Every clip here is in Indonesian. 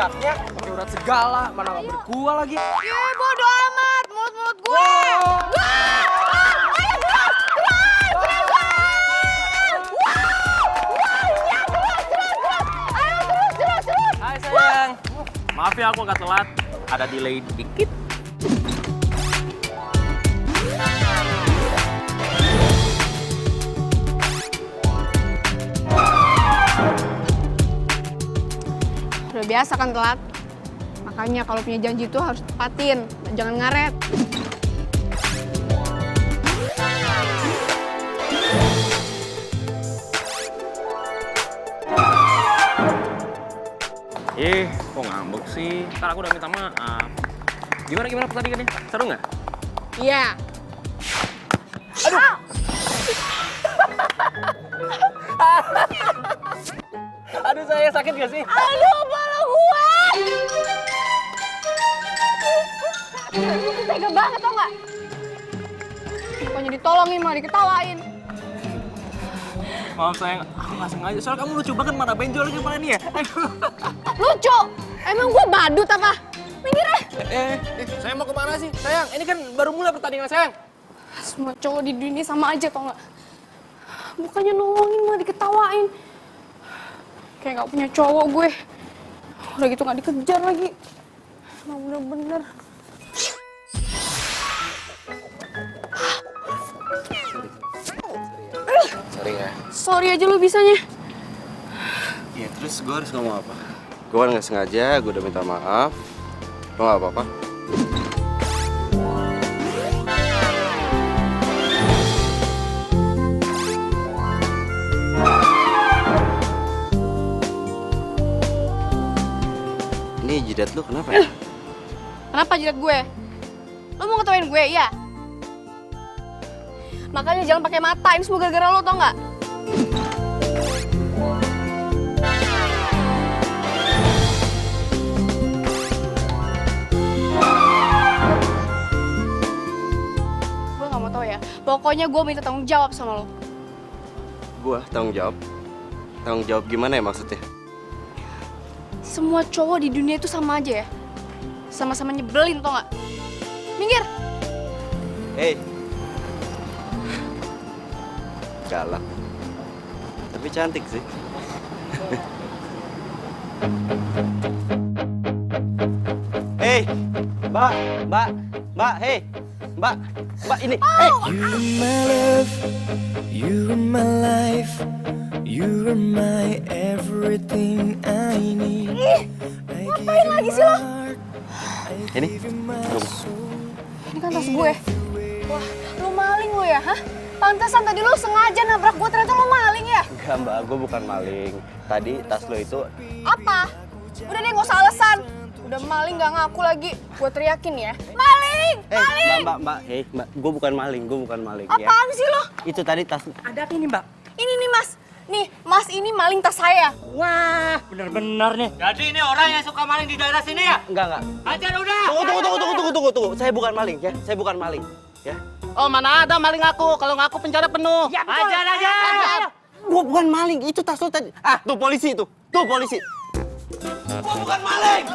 liatnya pakai urat segala, mana nggak bergua lagi. Bodo amat, mulut gue. Hai sayang, maaf ya aku agak telat, ada delay dikit. Udah biasa kan telat. Makanya kalau punya janji itu harus tepatin, jangan ngaret. Kok ngambek sih? Ntar aku udah minta maaf. Gimana pertandingannya? Seru nggak? Iya. Aduh! Aduh saya sakit gak sih? Aduh, kepala gue! Lu tega banget tau nggak? Bukannya ditolongin malah diketawain. Maaf sayang, aku nggak sengaja. Soalnya kamu lucu banget, mana benjol lagi kepala ini ya. Lucu? Emang gue badut apa? Minggir ah! Saya mau kemana sih? Sayang, ini kan baru mulai pertandingan sayang. Semua cowok di dunia sama aja tau nggak? Bukannya nolongin malah diketawain. Kayak nggak punya cowok gue. Udah gitu nggak dikejar lagi. Emang bener-bener. Sorry ya. Sorry aja lu bisanya. Ya terus gue harus ngomong apa? Gue kan nggak sengaja, gue udah minta maaf. Lo nggak apa-apa? Ini jidat lu kenapa ya? Kenapa jidat gue? Lo mau ngetawain gue, iya? Makanya jangan pakai mata, ini semua gara-gara lo, tau nggak? Gue nggak mau tahu ya. Pokoknya gue minta tanggung jawab sama lo. Gue tanggung jawab? Tanggung jawab gimana ya maksudnya? Semua cowok di dunia itu sama aja ya. Sama-sama nyebelin, tau nggak? Minggir! Hei! Galak. Tapi cantik sih. Hei! Mbak, hei! Mbak, ini, hei! You are my life, you are my everything I need. Ngapain lagi sih lo? Ini? Ini kan tas gue. Wah, lu maling lo ya, hah? Pantesan tadi lu sengaja nabrak gue, ternyata lu maling ya? Enggak mbak, gue bukan maling. Tadi tas lo itu... Apa? Udah deh, nggak usah alasan. Udah maling nggak ngaku lagi. Gue teriakin ya. Maling! Maling! Mbak, hei mbak, gue bukan maling ya. Apaan sih lo? Itu tadi tas... Ada apa ini mbak? Ini nih mas. Nih, mas ini maling tas saya. Wah, bener-bener nih. Jadi ini orang yang suka maling di daerah sini ya? Enggak. Ajar udah! Tunggu. Saya bukan maling ya, saya bukan maling. Ya. Oh mana ada maling aku, kalau ngaku penjara penuh. Ya, betul. Ajar aja! Gue bukan maling, itu tas lo tadi. Ah, tuh polisi itu. Tuh polisi. Gue bukan maling!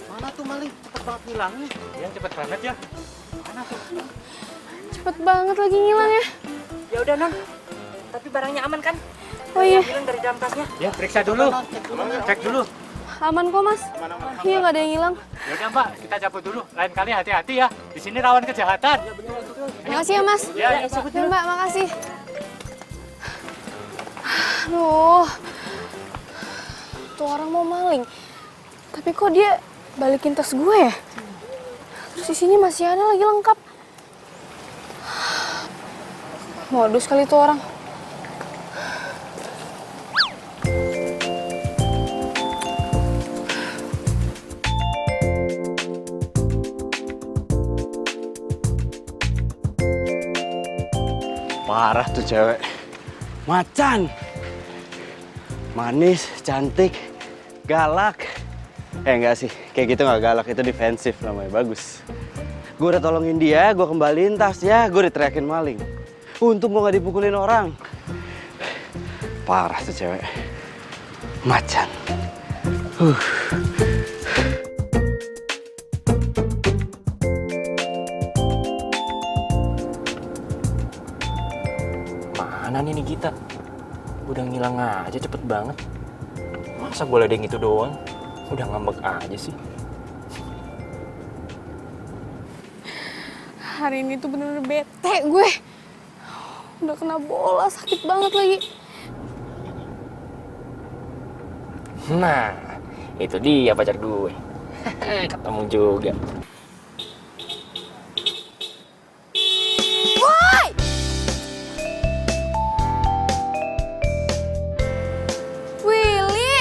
Mana tuh maling? Cepet banget ngilangnya. Iya, cepet banget ya. Cepet banget lagi ngilang ya. Ya udah non, tapi barangnya aman kan? Oh iya, Bilang dari dalam tasnya. Ya, periksa dulu. Cek dulu. aman kok mas. Iya nggak ada yang hilang. Ya udah mbak, kita cabut dulu. Lain kali hati-hati ya. Di sini rawan kejahatan. Makasih ya mas. Ya, Ya mbak, makasih. Aduh, tuh orang mau maling. Tapi kok dia balikin tas gue ya? Terus di sini masih ada lagi lengkap. Modus kali tuh orang. Parah tuh cewek. Macan. Manis, cantik, galak. Enggak sih, kayak gitu nggak galak, itu defensif namanya, bagus. Gue udah tolongin dia, gue kembaliin tasnya, gue diteriakin maling. Untung gue nggak dipukulin orang. Parah tuh cewek. Macan. Mana nih Gita? Udah ngilang aja cepet banget. Masa gue ledeng gitu doang? Udah ngambek aja sih. Hari ini tuh bener-bener bete gue. Udah kena bola, sakit banget lagi. Nah, itu dia pacar gue. Ketemu juga. Woi! Willy!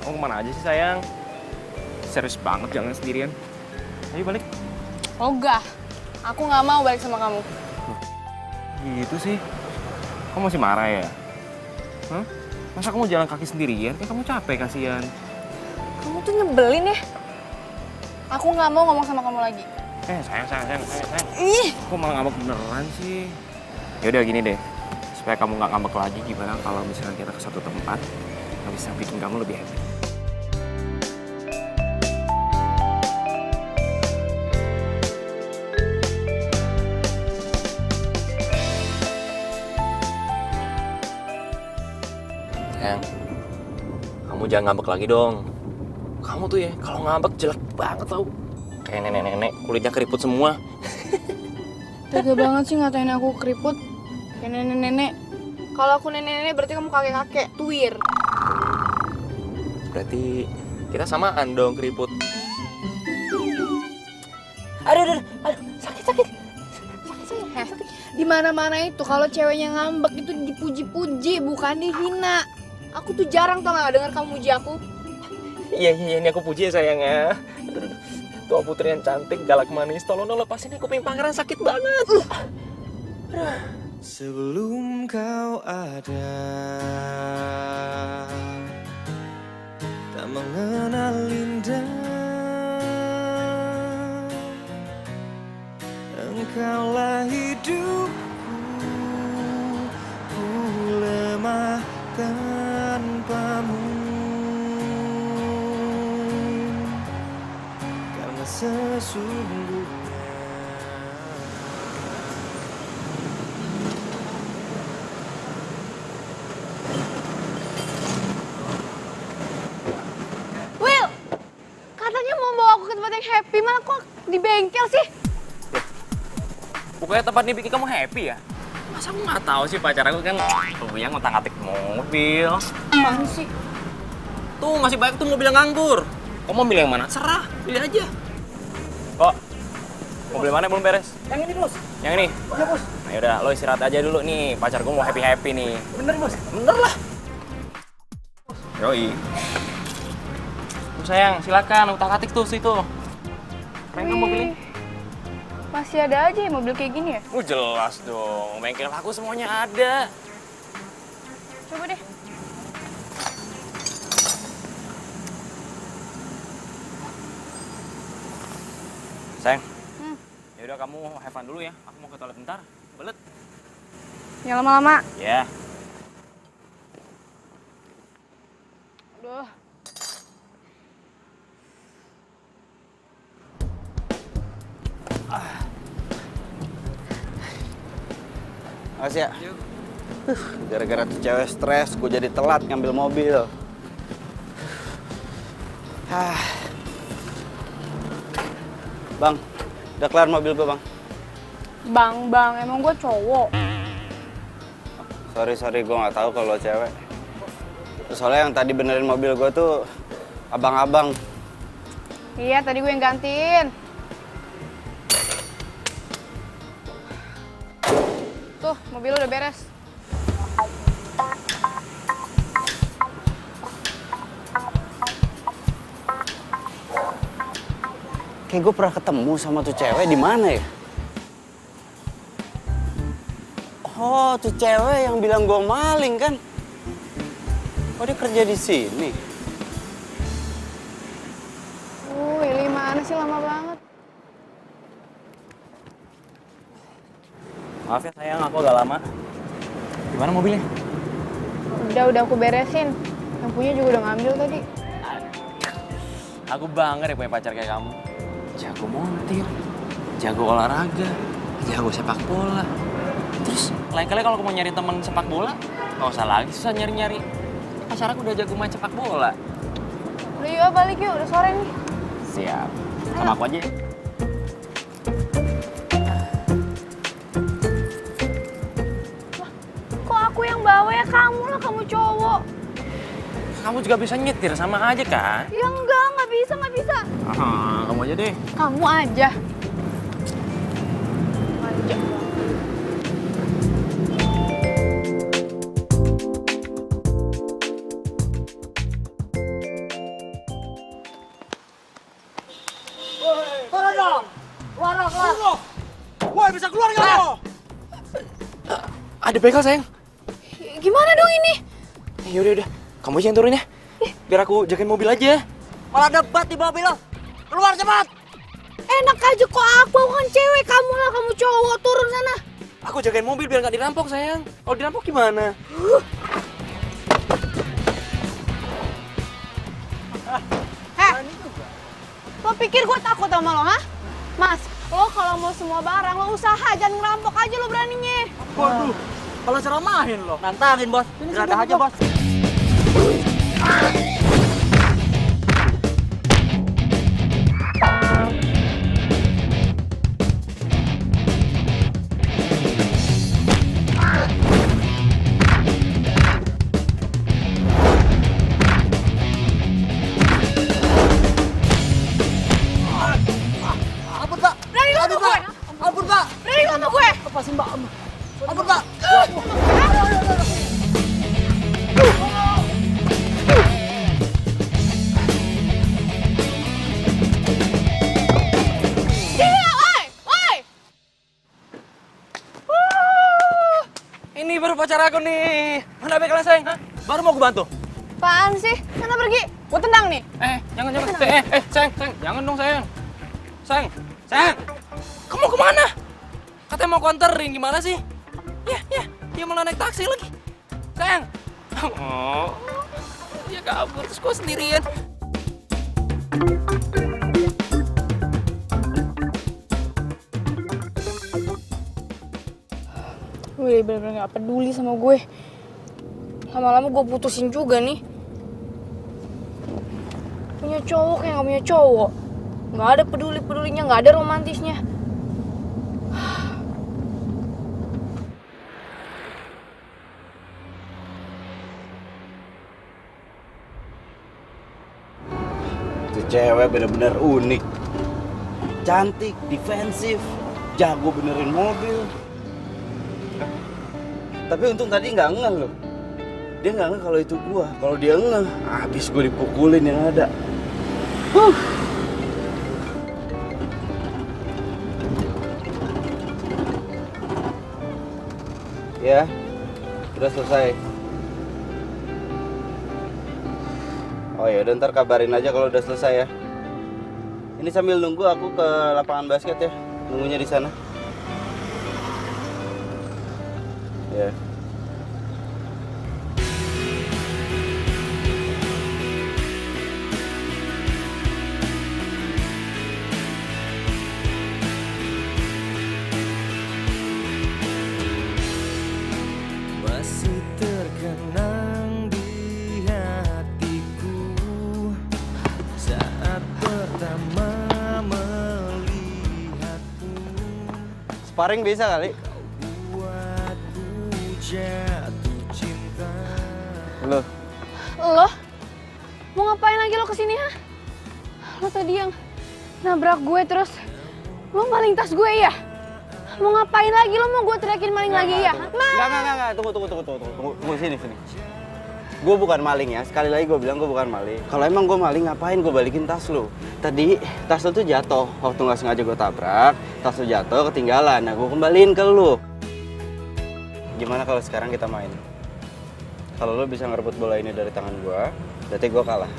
Kamu kemana aja sih sayang? Serius banget jangan sendirian. Ayo balik. Ogah, aku nggak mau balik sama kamu. Gitu sih. Kamu masih marah ya? Hah? Masa kamu jalan kaki sendirian? Kayak kamu capek kasihan. Kamu tuh nyebelin ya. Aku nggak mau ngomong sama kamu lagi. Sayang. Ih! Kok malah ngambek beneran sih? Yaudah gini deh. Supaya kamu nggak ngambek lagi, gimana kalau misalnya kita ke satu tempat yang bisa bikin kamu lebih happy? Sayang, kamu jangan ngambek lagi dong. Kamu tuh ya, kalau ngambek jelek banget tau. Kayak nenek-nenek, kulitnya keriput semua. Tega banget sih ngatain aku keriput. Kayak nenek-nenek. Kalau aku nenek-nenek berarti kamu kakek-kakek, tuir. Berarti kita samaan dong keriput. Aduh, sakit. Di mana-mana itu kalau ceweknya ngambek itu dipuji-puji, bukan dihina. Aku tuh jarang tau gak denger kamu muji aku. Iya, ini aku puji ya sayangnya. Tua putri yang cantik, galak manis, tolong dong lepasin kuping pangeran, sakit banget. Sebelum kau ada, tak mengenal indah. Engkaulah hidupku, ku lemah tanpamu. Karena sesungguhnya Will! Katanya mau bawa aku ke tempat yang happy, malah kok di bengkel sih? Pokoknya tempat ini bikin kamu happy ya? Masa aku nggak tahu sih pacar aku kan yang ngotak-ngatik mobil. Apaan sih? Tuh masih banyak tuh mobil yang nganggur. Kamu mau milih yang mana? Serah, pilih aja. Kok? Mobil mana belum beres? Yang ini, Bos. Yang ini? Iya, Bos. Nah yaudah, lo istirahat aja dulu nih. Pacar gue mau happy-happy nih. Bener, Bos. Bener lah. Yoi. Tuh sayang, silakan utak-atik tuh situ. Pengen kamu mobil ini? Masih ada aja ya mobil kayak gini ya? Jelas dong. Bengkel aku semuanya ada. Coba deh. Sayang. Yaudah kamu have fun dulu ya. Aku mau ke toilet bentar. Belet. Jangan lama-lama. Ya. Aduh. Makasih ya. Gara-gara tuh cewek stres, gue jadi telat ngambil mobil. Bang, udah kelar mobil gue bang. Bang, emang gue cowok. Sorry, gue nggak tahu kalau cewek. Soalnya yang tadi benerin mobil gue tuh abang-abang. Iya, tadi gue yang gantiin. Tuh, mobil udah beres. Kayak gue pernah ketemu sama tuh cewek di mana ya? Oh, tuh cewek yang bilang gue maling kan? Oh, dia kerja di sini. Willy mana sih lama banget? Maaf ya sayang, aku agak lama. Gimana mobilnya? Udah aku beresin. Yang punya juga udah ngambil tadi. Aku bangga deh punya pacar kayak kamu. Jago montir, jago olahraga, jago sepak bola. Terus lain kali kalau aku mau nyari temen sepak bola, nggak usah lagi susah nyari-nyari. Pacar aku udah jago main sepak bola. Udah yuk balik yuk, udah sore nih. Siap. Sama aku aja ya. Kok aku yang bawa ya? Kamu lah, kamu cowok. Kamu juga bisa nyetir sama aja kan? Ya nggak bisa, nggak bisa. Kamu aja deh. Kamu aja. Manja. Ada begal sayang. Gimana dong ini? Yaudah, kamu aja yang turun ya. Biar aku jagain mobil aja. Malah debat di mobil lo. Keluar cepat. Enak aja kok aku kan cewek, kamu lah, kamu cowok, turun sana. Aku jagain mobil biar nggak dirampok sayang. Kalau dirampok gimana? Lo pikir gue takut sama lo, ha? Mas, lo kalau mau semua barang, lo usaha, jangan ngerampok aja lo beraninya. Waduh, kalau ceramahin lo. Nantangin bos. Geradah aja bos. Berani lo sama gue? Ampun pak. Berani lo sama gue? Lepasin mbak. Ampun pak. Iya, oi! Ini baru pacar aku nih. Mana begalnya sayang? Hah? Baru mau gue bantu. Apaan sih? Sana pergi. Gue tendang nih. Jangan. Sayang. Jangan dong sayang. Sayang. Kamu kemana? Katanya mau konterin, gimana sih? Ya. Dia malah naik taksi lagi. Sayang. Oh. Dia kabur, terus gue sendirian. Wih, bener-bener gak peduli sama gue. Lama-lama gue putusin juga nih. Punya cowok kayak gak punya cowok. Gak ada peduli-pedulinya, gak ada romantisnya. Tuh cewek bener-bener unik. Cantik, defensif, jago benerin mobil. Tapi untung tadi nggak ngeh loh. Dia nggak ngeh kalau itu gua. Kalau dia ngeh, habis gua dipukulin yang ada. Ya, udah selesai. Oh ya, udah ntar kabarin aja kalau udah selesai ya. Ini sambil nunggu aku ke lapangan basket ya, nunggunya di sana. Ya. Masih terkenang di hatiku saat pertama melihatmu. Sparring bisa kali? Buatku jatuh cinta. Lo, Lo? Mau ngapain lagi lo kesini, ha? Lo tadi yang nabrak gue terus lo maling tas gue ya? Mau ngapain lagi? Lo mau gue teriakin maling lagi ya? Enggak, tunggu sini. Gue bukan maling ya, sekali lagi gue bilang gue bukan maling. Kalau emang gue maling, ngapain gue balikin tas lo? Tadi tas lo tuh jatuh, waktu nggak sengaja gue tabrak, tas lo jatuh ketinggalan, nah gue kembaliin ke lo. gimana kalau sekarang kita main? Kalau lo bisa ngerebut bola ini dari tangan gue, berarti gue kalah.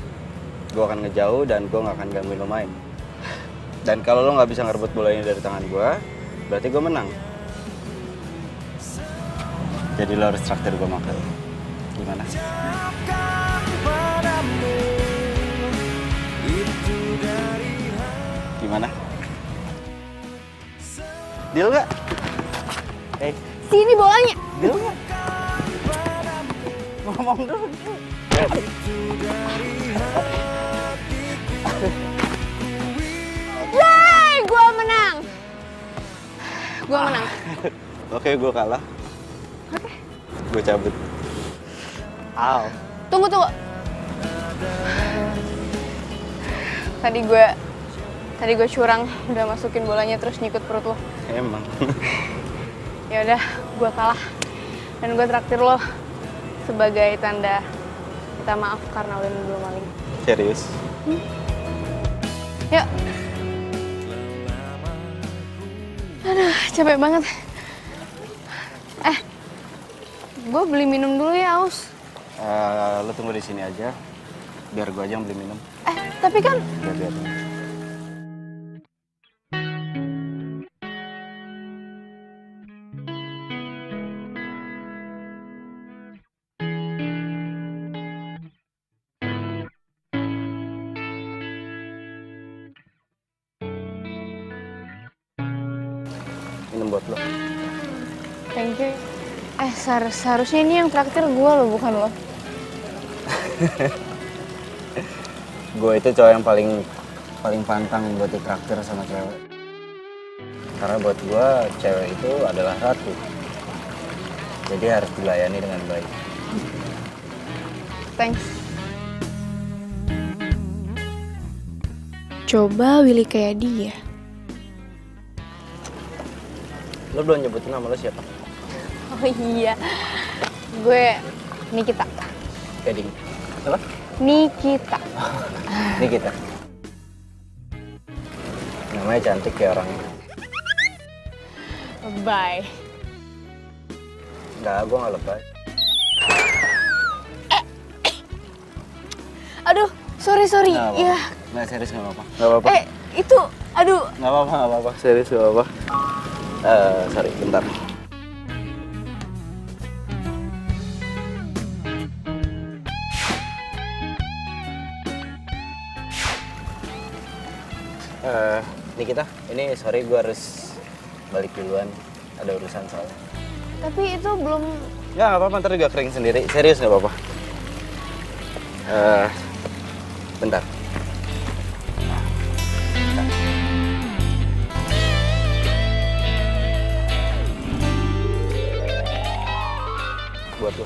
Gue akan ngejauh dan gue nggak akan gangguin lo main. Dan kalau lo nggak bisa ngerebut bola ini dari tangan gue, berarti gue menang. Jadi lo harus traktir gue makan. Gimana? Gimana? Deal nggak? Sini bolanya. Deal nggak? Ngomong dulu. Yeay, gue menang. Gue menang. Oke, gue kalah. Oke. Gue cabut. Aw. Tunggu. Tadi gue curang, udah masukin bolanya terus nyikut perut lo. Emang. Ya udah, gue kalah. Dan gue traktir lo sebagai tanda minta maaf karena udah nuduh lo maling. Serius? Yuk. Aduh, capek banget. Gue beli minum dulu ya, Aus. Lo tunggu di sini aja. Biar gue aja yang beli minum. Tapi kan Biar. Minum buat lo. thank you. Seharusnya ini yang traktir gue lo, bukan lo. Gue itu cowok yang paling pantang buat ditraktir sama cewek. Karena buat gue, cewek itu adalah ratu. Jadi harus dilayani dengan baik. Thanks. Coba Willy kayak dia. Lo belum nyebutin nama lo siapa? Oh iya, gue Nikita. Gading. Apa? Nikita. Ini kita. Namanya cantik kayak orangnya. Bye. Enggak, gue nggak lebay. Aduh, sorry. Nggak apa-apa. Iya. Nggak, serius nggak apa-apa. Nggak apa-apa. Itu, aduh. Nggak apa-apa. Serius nggak apa-apa. Sorry, bentar. Nikita, ini sorry gue harus balik duluan. Ada urusan soalnya. Tapi itu belum. Ya nggak apa-apa, ntar juga kering sendiri. Serius nggak apa-apa. Bentar. Buat lo.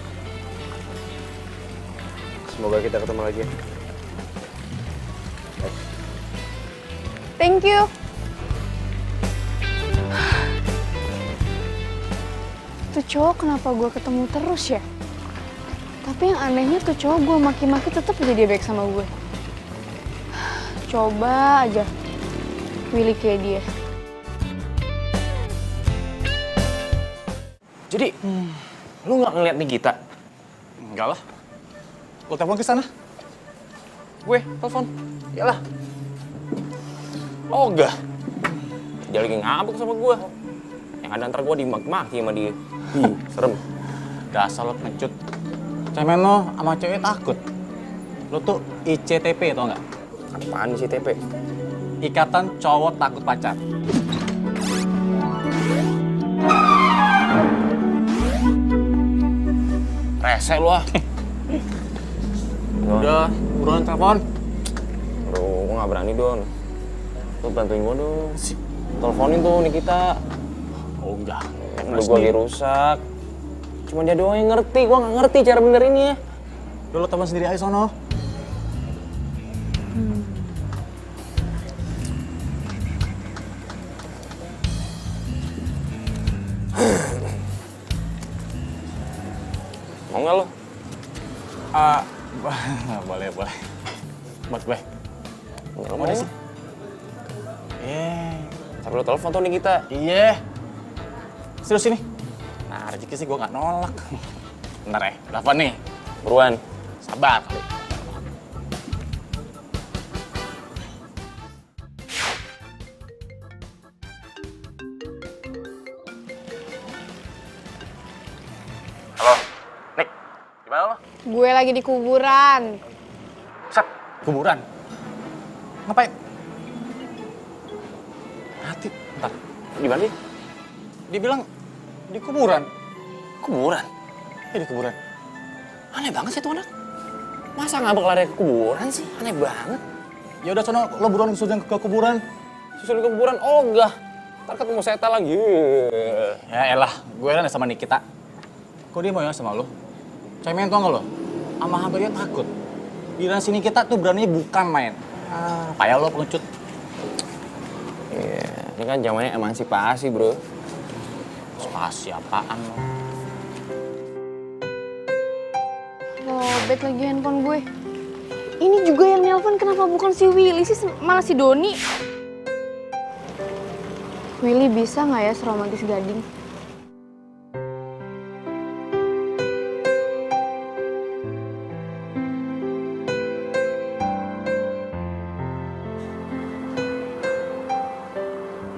Semoga kita ketemu lagi. Thank you. Tuh cowok kenapa gue ketemu terus ya? Tapi yang anehnya tuh cowok gue maki-maki tetap aja dia baik sama gue. Coba aja Willy kayak dia. Jadi, lu nggak ngeliat Nikita? Enggak lah. Lo telepon ke sana. Gue telepon. Yalah. Oh enggak. Dia lagi ngabuk sama gue. Yang ada ntar gue dimaki-maki sama dia. Serem. Dasar lo pengecut. Cemen lo sama cewek takut. Lo tuh ICTP tau nggak? Apaan sih TP? Ikatan Cowok Takut Pacar. Rese lu ah. Udah, buruan telepon. Bro, gue gak berani Don. Lu bantuin gue dong. Teleponin tuh Nikita. Oh enggak. Lu gue lagi rusak. Cuma dia doang yang ngerti, gue gak ngerti cara benerinnya. Lo telepon sendiri aja sono. Mau gak lo? Boleh. Buat gue. Enggak mau sih. Eh, Tapi lo telepon tuh Nikita. iya. Serius ini? Nah, rezeki sih gue nggak nolak. Bentar ya, telepon nih. Buruan. Sabar kali. Halo, Nick. Gimana lo? Gue lagi di kuburan. Set, kuburan. Ngapain? Hati, bentar. Gimana sih? Dia bilang di kuburan. Kuburan? Di kuburan. Aneh banget sih tuh anak. Masa ngabak lari ke kuburan sih? Aneh banget. Ya udah sono, lo buruan susul ke kuburan. Susul ke kuburan, oh enggak. Ntar ketemu setan lagi. Ya elah, gue kan sama Nikita. Kok dia mau ya sama lo? Cemen tau nggak lo? Sama hamba dia takut. Di sini kita tuh beraninya bukan main. Payah lo pengecut. Iya, ini kan zamannya emansipasi, bro. Spasi apaan lo? Lobet lagi handphone gue. Ini juga yang nelpon kenapa bukan si Willy sih, malah si Doni. Willy bisa nggak ya seromantis Gading?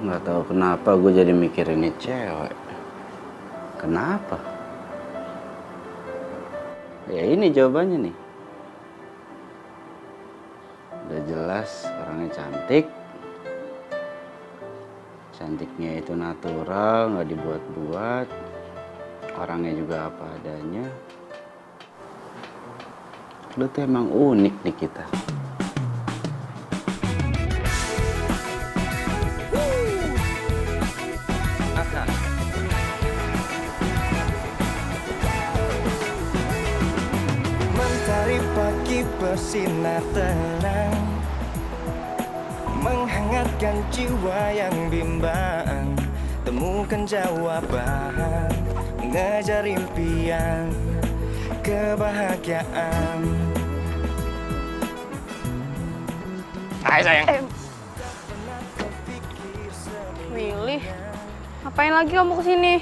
Nggak tahu kenapa gue jadi mikir ini cewek. Kenapa? Ya ini jawabannya nih. Udah jelas orangnya cantik. Cantiknya itu natural, nggak dibuat-buat. Orangnya juga apa adanya. Lu tuh emang unik nih kita. Mentari pagi bersinar terang, menghangatkan jiwa yang bimbang. Temukan jawaban, mengejar impian, kebahagiaan. Hai sayang. Willy, ngapain lagi kamu kesini?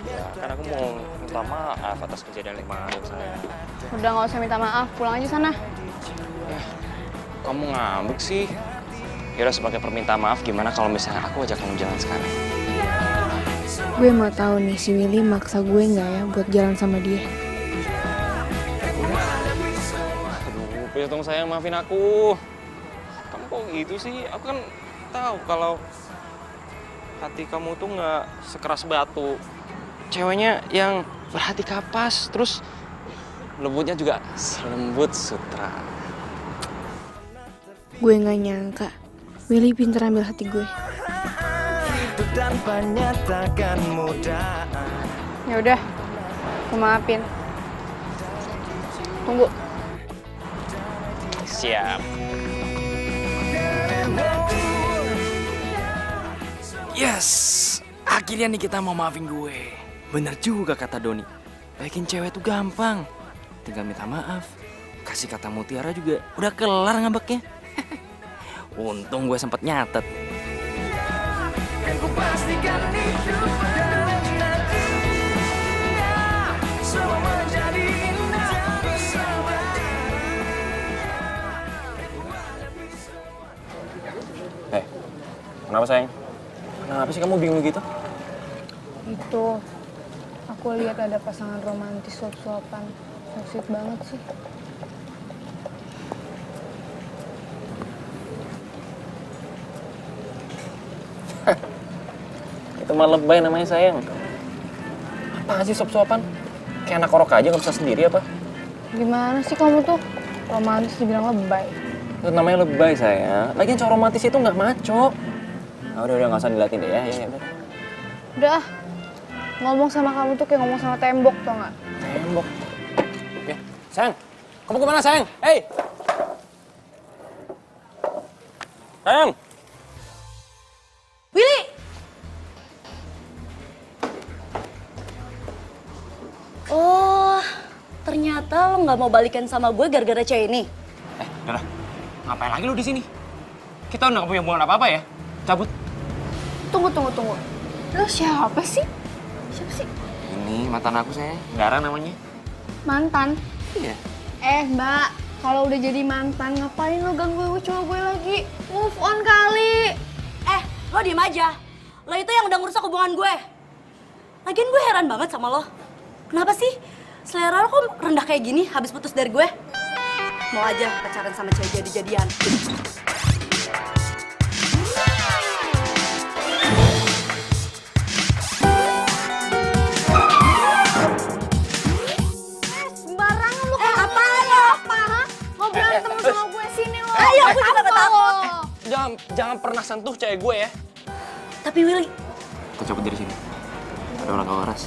Ya, kan aku mau minta maaf atas kejadian kemarin sayang. Udah nggak usah minta maaf, pulang aja sana. Kamu ngambek sih. Yaudah sebagai permintaan maaf gimana kalau misalnya aku ajak kamu jalan sekarang? Gue mau tahu nih si Willy maksa gue nggak ya buat jalan sama dia. Aduh, please dong sayang maafin aku. Kamu kok gitu sih? Aku kan tahu kalau hati kamu tuh nggak sekeras batu. Ceweknya yang berhati kapas, terus lembutnya juga selembut sutra. Gue nggak nyangka Willy pinter ambil hati gue. Hidup tanpa nyatakan mudah. Ya udah, gue maafin. Tunggu. Siap. Yes, akhirnya nih kita mau maafin gue. Bener juga kata Doni. Baikin cewek tuh gampang. Tinggal minta maaf. Kasih kata mutiara juga udah kelar ngambeknya. Untung gue sempet nyatet. Ku pastikan hidup dan nantinya semua menjadi indah bersama. Kenapa sayang? Kenapa sih kamu bingung gitu? Itu, aku lihat ada pasangan romantis suap-suapan. So sweet banget sih. Itu mah lebay namanya sayang. Apa sih sop-sopan? Kayak anak orok aja nggak bisa sendiri apa? Gimana sih kamu tuh? Romantis dibilang lebay. Itu namanya lebay sayang. Lagian cowok romantis itu nggak maco. Nah, udah nggak usah dilatih deh ya. Udah. Udah, ngomong sama kamu tuh kayak ngomong sama tembok, tau nggak? Tembok. Ya, sayang. Kamu kemana sayang? Hei. Sayang. Willy! Oh, ternyata lo nggak mau balikan sama gue gara-gara cewek ini. Udah. Ngapain lagi lu di sini? Kita udah nggak punya hubungan apa-apa ya. Cabut. Tunggu. Lo siapa sih? Siapa sih? Ini mantan aku saya, Gara namanya. Mantan? Iya. Mbak, kalau udah jadi mantan ngapain lo ganggu cowok gue lagi? Move on kali. Lo diem aja. Lo itu yang udah ngerusak hubungan gue. Lagian gue heran banget sama lo. Kenapa sih selera lo kok rendah kayak gini habis putus dari gue? Mau aja pacaran sama cewek jadi-jadian. Sembarangan lo. Apaan lo? Apa? Mau berantem sama gue sini lo. Ayo, aku juga gak takut. Jangan pernah sentuh cewek gue ya. Tapi Willy, Kita cabut dari sini. Ada orang waras.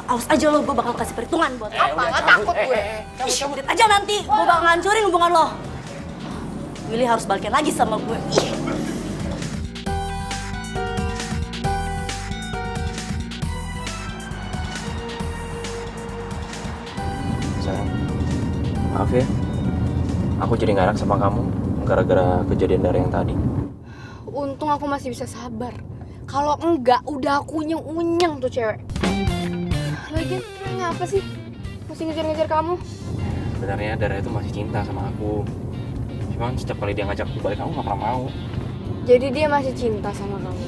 awas aja lo, gue bakal kasih perhitungan buat lo. Apa? Gak takut gue. Lihat aja nanti, gue bakal ngancurin hubungan lo. Willy harus balikin lagi sama gue. Ih. Sayang, maaf ya. Aku jadi nggak enak sama kamu gara-gara kejadian dari yang tadi. Untung aku masih bisa sabar. Kalau enggak, udah aku unyeng-unyeng tuh cewek. Lagian, ngapa sih? Masih ngejar-ngejar kamu? Sebenarnya Dara itu masih cinta sama aku. Cuman setiap kali dia ngajak aku balik, aku nggak pernah mau. Jadi dia masih cinta sama kamu.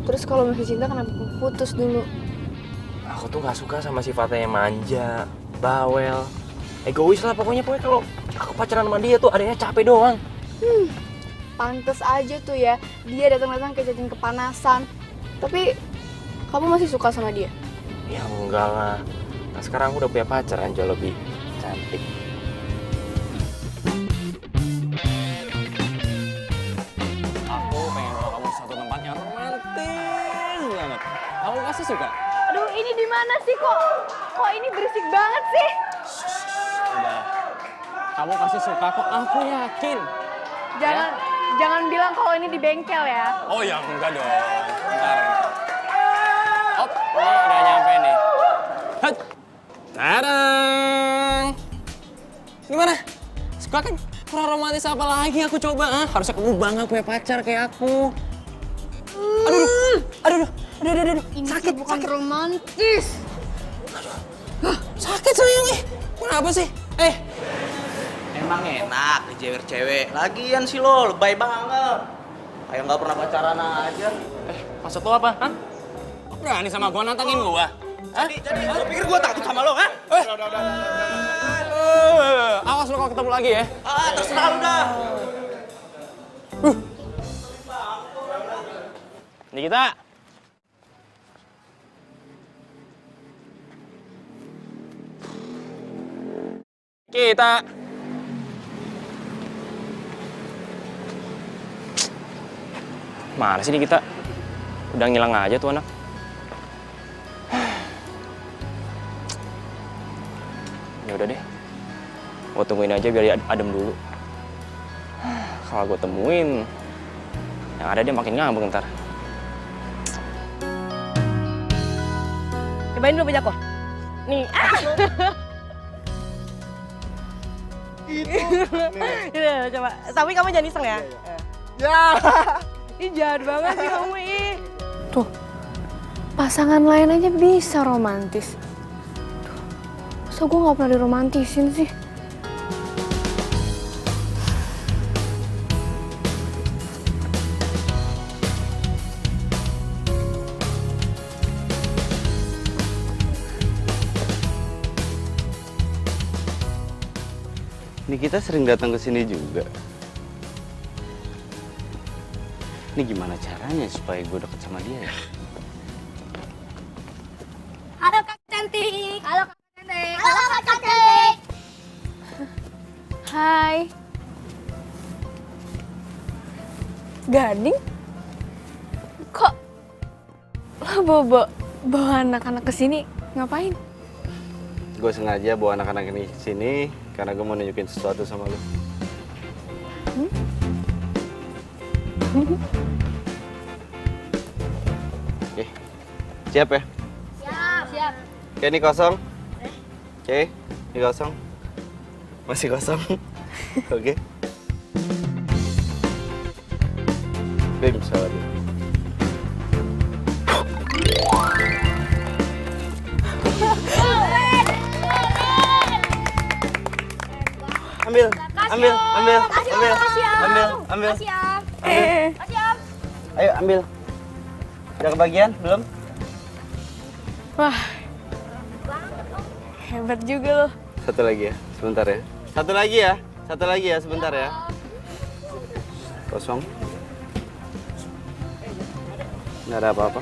Terus kalau masih cinta kenapa putus dulu? Aku tuh nggak suka sama sifatnya yang manja, bawel, egois lah pokoknya kalau aku pacaran sama dia tuh adanya capek doang. Pantes aja tuh ya, dia datang-datang kayak cacing kepanasan. Tapi kamu masih suka sama dia? Ya enggak lah. Nah sekarang aku udah punya pacar yang jauh lebih cantik. Aku pengen bawa kamu ke satu tempat yang romantis banget. Kamu pasti suka. Aduh, ini di mana sih kok? Kok ini berisik banget sih? Udah. Kamu pasti suka kok. Aku yakin. Jangan bilang kalau ini di bengkel ya. Oh ya enggak dong. Bentar. Op, ini udah nyampe nih. Hat. Tadang. Gimana? Suka kan? Kurang romantis apa lagi aku coba? Harusnya kamu bangga punya pacar kayak aku. Aduh. Ini sakit, bukan romantis. Sakit sayang Kenapa sih? Emang enak dijewer cewek. Lagian sih lo lebay banget. Kayak nggak pernah pacaran aja. Maksud lo apa? Hah? Berani sama gua nantangin gua? Jadi lo pikir gue takut sama lo, ha? Awas lo kalau ketemu lagi ya. Terserah lo dah. Nikita. Kita. Mana sih Nikita? Udah ngilang aja tuh anak. Ya udah deh. Gua tungguin aja biar dia adem dulu. Kalau gua temuin, yang ada dia makin ngambek ntar. Cobain dulu punya aku. Nih. Iya, coba. Tapi kamu jangan iseng ya. Ya. Ih, jahat banget sih kamu, ih. Tuh, pasangan lain aja bisa romantis. Masa gue gak pernah diromantisin sih? Ini kita sering datang ke sini juga. Ini gimana caranya supaya gue deket sama dia ya? Halo Kak Cantik. Halo Kak Cantik. Halo Kak Cantik. Hai. Gading? Kok lo bawa anak-anak ke sini ngapain? Gue sengaja bawa anak-anak ini ke sini karena gue mau nunjukin sesuatu sama lo. Oke, siap ya? Siap. Oke, ini kosong. Oke, ini kosong. Masih kosong. Oke. Bim, salah. ambil, ambil, ambil, ambil, Makasih, Om. ambil, ambil. Makasih, Om. Eh, Makasih, Om. Ayo ambil. Udah kebagian belum? wah. Hebat juga lo. Satu lagi ya, sebentar ya. Satu lagi ya, satu lagi ya, sebentar ya. Kosong. Nggak ada apa-apa.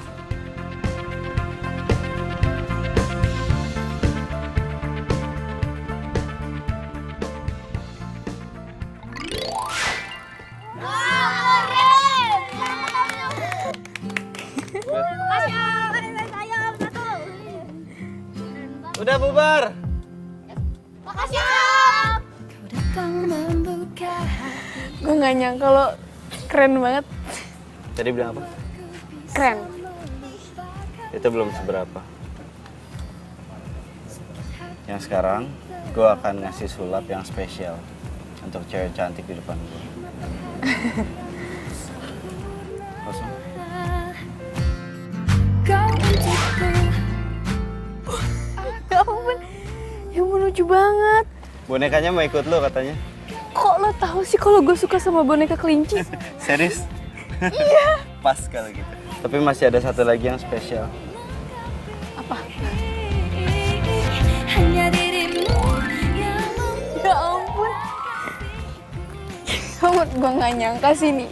Makasih, Om. Saya, Om, satu. Udah bubar. Makasih, Om. Gue nggak nyangka lo keren banget. Tadi bilang apa? Keren. Itu belum seberapa. Yang sekarang, gue akan ngasih sulap yang spesial untuk cewek cantik di depan gue. Kosong. Ya ampun. Ya ampun, lucu banget. Bonekanya mau ikut lu katanya. Kok lo tahu sih kalau gue suka sama boneka kelinci? Serius? Iya. Pas kalau gitu. Tapi masih ada satu lagi yang spesial. Apa? Hanya dirimu yang Ya ampun. Kamu, gue nggak nyangka sih ini.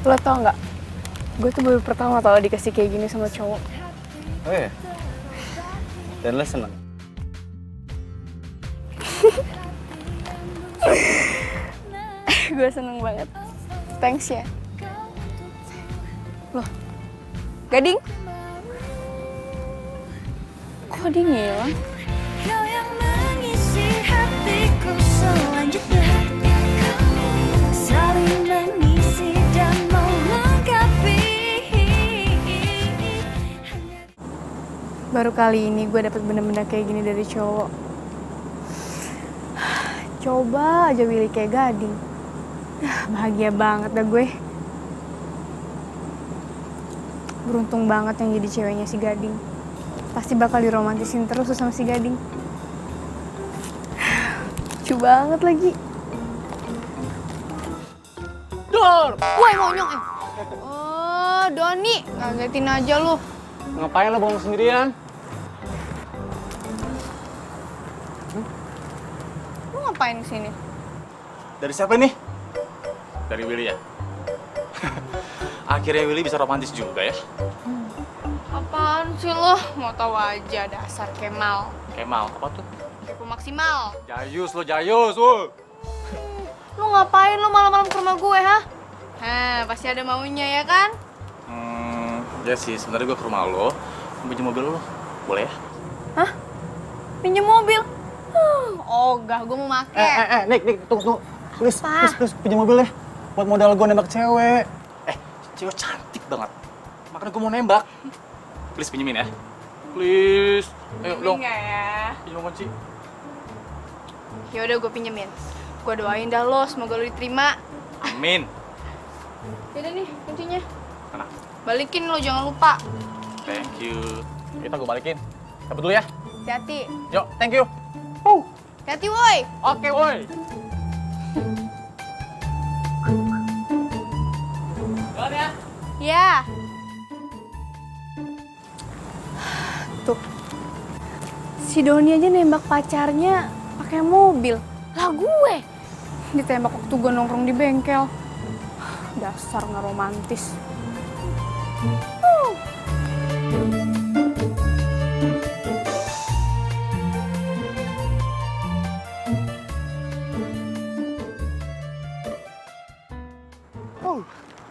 Lo tau nggak? Gue tuh baru pertama tau dikasih kayak gini sama cowok. Oh iya? Dan lo seneng? Gue seneng banget. Thanks ya. Loh, Gading? Kok dia ngilang? kau yang mengisi hatiku selanjutnya. Saling mengisi dan melengkapi. Baru kali ini gue dapet benda-benda kayak gini dari cowok. Coba aja Willy kayak Gading. Bahagia banget dah gue. Beruntung banget yang jadi ceweknya si Gading. Pasti bakal diromantisin terus sama si Gading. Lucu banget lagi. Dor! Woi monyong Oh, Doni, ngagetin aja lu. Ngapain lo bengong sendirian? Lu ngapain kesini? Dari siapa nih? Dari Willy ya? Akhirnya Willy bisa romantis juga ya? Apaan sih lo? Mau tahu aja dasar Kemal. Kemal, apa tuh? Kepo maksimal. Jayus lo, Jayus, wo. Lu ngapain lu malam-malam ke rumah gue, ha? Pasti ada maunya ya kan? Ya sih, sebenarnya gue ke rumah lo, pinjam mobil lo, boleh ya? Hah? Pinjem mobil? Ogah, gue mau make. Nik, tunggu. Please, Apa? please, pinjam mobil deh. Buat modal gue nembak cewek. Cewek cantik banget. Makanya gue mau nembak. Please pinjemin ya. Please. Ayo dong, Enggak ya? pinjam kunci. Yaudah gue pinjemin. Gue doain dah lo, semoga lo diterima. Amin. Yaudah nih, kuncinya. Mana? Balikin lo, jangan lupa. Thank you. Kita gue balikin. Cabut dulu ya. Hati-hati. Yuk, thank you. Hati-hati, woi. Oke, woi. Jalan ya. Ya. Tuh. Si Doni aja nembak pacarnya pakai mobil. Lah gue ditembak waktu gue nongkrong di bengkel. Dasar nggak romantis.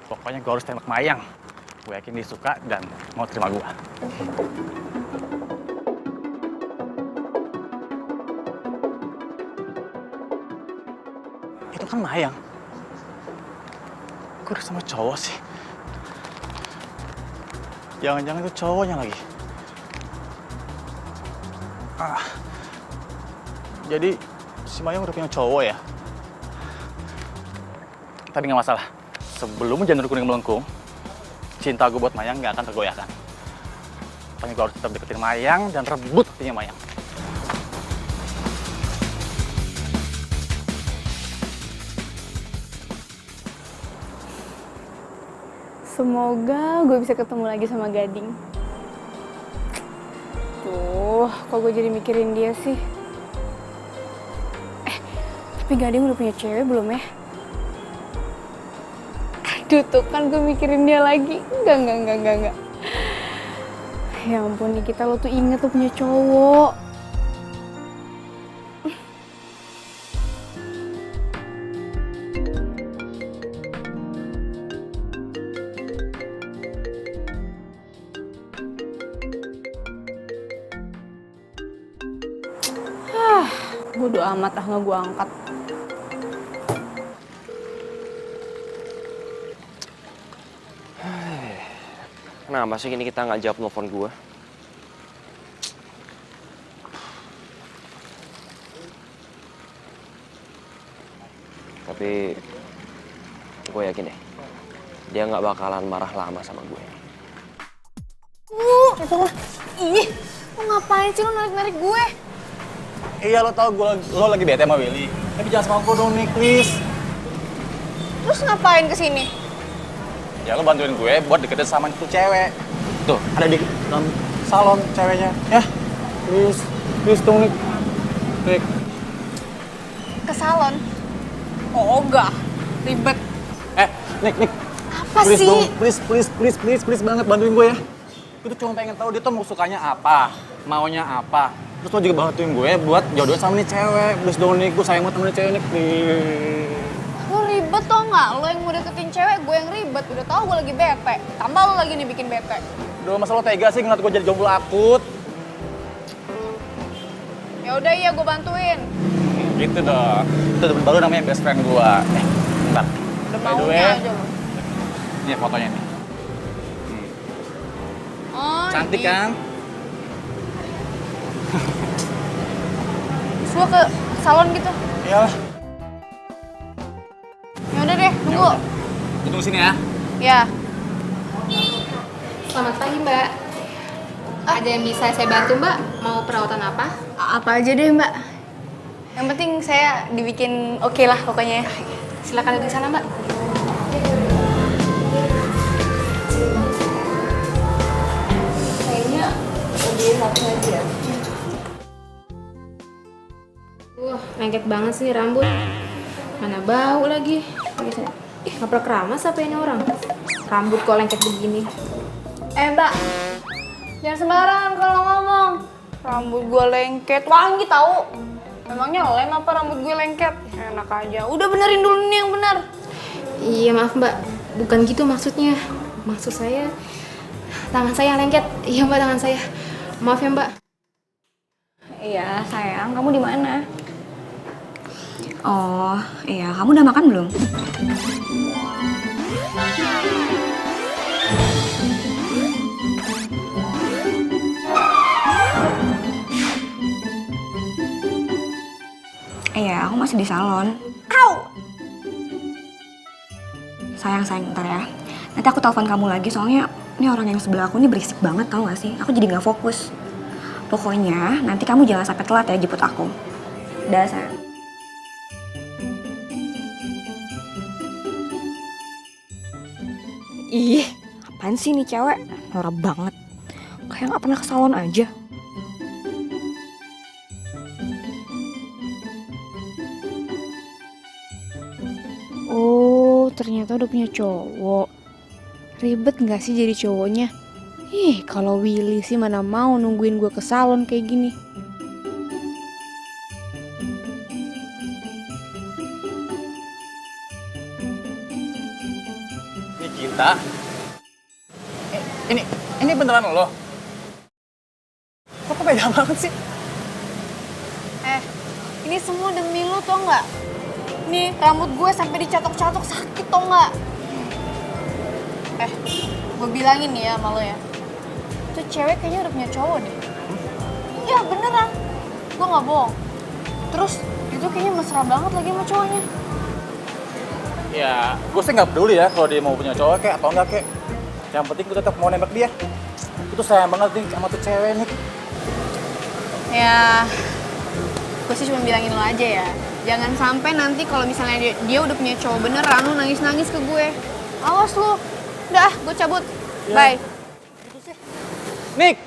Pokoknya gue harus tembak Mayang. Gue yakin dia suka dan mau terima gue. Itu kan Mayang. Gue udah sama cowok sih. Jangan-jangan itu cowoknya lagi. Jadi si Mayang udah punya cowok ya? Tapi nggak masalah. Sebelum janur kuning melengkung, cinta gue buat Mayang nggak akan tergoyahkan. Pokoknya gue harus tetap deketin Mayang dan rebut hatinya Mayang. Semoga gue bisa ketemu lagi sama Gading. Tuh, kok gue jadi mikirin dia sih? Tapi Gading udah punya cewek belum ya? Aduh, tuh kan gue mikirin dia lagi. Enggak. Ya ampun, Nikita, lo tuh inget lo punya cowok. Bodo amat nggak gue angkat. Kenapa sih ini kita nggak jawab telepon gue? Tapi gue yakin deh, dia nggak bakalan marah lama sama gue. Itu lah. Ih, lo ngapain sih lo narik-narik gue? Iya, lo tau lo lagi bete sama Willy. Tapi jangan sama aku dong nih, please. Terus ngapain kesini? Ya lo bantuin gue buat deketin sama itu cewek. Tuh, ada di dalam salon ceweknya. Ya, please dong, Nik. Ke salon? Oh, enggak. Ribet. Nik. Apa Please sih? dong, please banget bantuin gue ya. Gue tuh cuma pengen tahu dia tuh mau sukanya apa, maunya apa. Terus lo juga bantuin gue buat jodohin sama nih cewek. Please dong, Nik. Gue sayang banget sama nih cewek, Nik. Lo ribet tau nggak? Lo yang mau deketin cewek, gue yang ribet. Udah tau gue lagi bete. Tambah lo lagi nih bikin bete. Udah, masa lo tega sih ngeliat gue jadi jomblo akut? Ya udah, iya gue bantuin. Gitu dong. Itu baru namanya best friend gue. Bentar. Udah By the way, maunya aja lo. ini fotonya nih. Oh, Cantik ini. kan? Terus lo ke salon gitu? Iyalah. Ya udah deh, tunggu. Gue tunggu sini ya. Ya. Selamat pagi, Mbak. Ada yang bisa saya bantu, Mbak? Mau perawatan apa? Apa aja deh, Mbak. Yang penting saya dibikin oke lah pokoknya ya. Silakan duduk di sana, Mbak. Kayaknya lebih satu aja. Lengket banget sih rambut. Mana bau lagi. Ih, ngaprak keramas apa ini orang? Rambut kok lengket begini. Mbak, jangan sembarangan kalau ngomong. Rambut gue lengket, wangi tahu. Memangnya lem apa rambut gue lengket? Enak aja. Udah benerin dulu nih yang benar. Iya, maaf, Mbak. Bukan gitu maksudnya. Maksud saya, tangan saya yang lengket. Iya, Mbak, tangan saya. Maaf ya, Mbak. Iya, sayang. Kamu di mana? Oh, iya. Kamu udah makan belum? Iya, aku masih di salon. Au! Sayang, ntar ya. Nanti aku telepon kamu lagi, soalnya ini orang yang sebelah aku ini berisik banget, tau gak sih? Aku jadi gak fokus. Pokoknya, nanti kamu jangan sampai telat ya jemput aku. Dah, sayang. Ih, apaan sih nih cewek? Norak banget. Kayak gak pernah ke salon aja. Oh, ternyata udah punya cowok. Ribet nggak sih jadi cowoknya? Ih, kalau Willy sih mana mau nungguin gue ke salon kayak gini. Nikita. Ini beneran lo? Kok beda banget sih? Ini semua demi lu tau nggak? Nih, rambut gue sampai dicatok-catok sakit tau nggak? Gue bilangin nih ya sama lo ya. Itu cewek kayaknya udah punya cowok deh. Iya beneran. Gue nggak bohong. Terus itu kayaknya mesra banget lagi sama cowoknya. Ya, gue sih nggak peduli ya kalau dia mau punya cowok kayak atau enggak kayak. Yang penting gue tetap mau nembak dia. Itu sayang banget nih sama tuh cewek nih. Ya, gue sih cuma bilangin lo aja ya. Jangan sampai nanti kalau misalnya dia udah punya cowok beneran, lo nangis-nangis ke gue. Awas lo, Udah, gue cabut. Bye. Nick!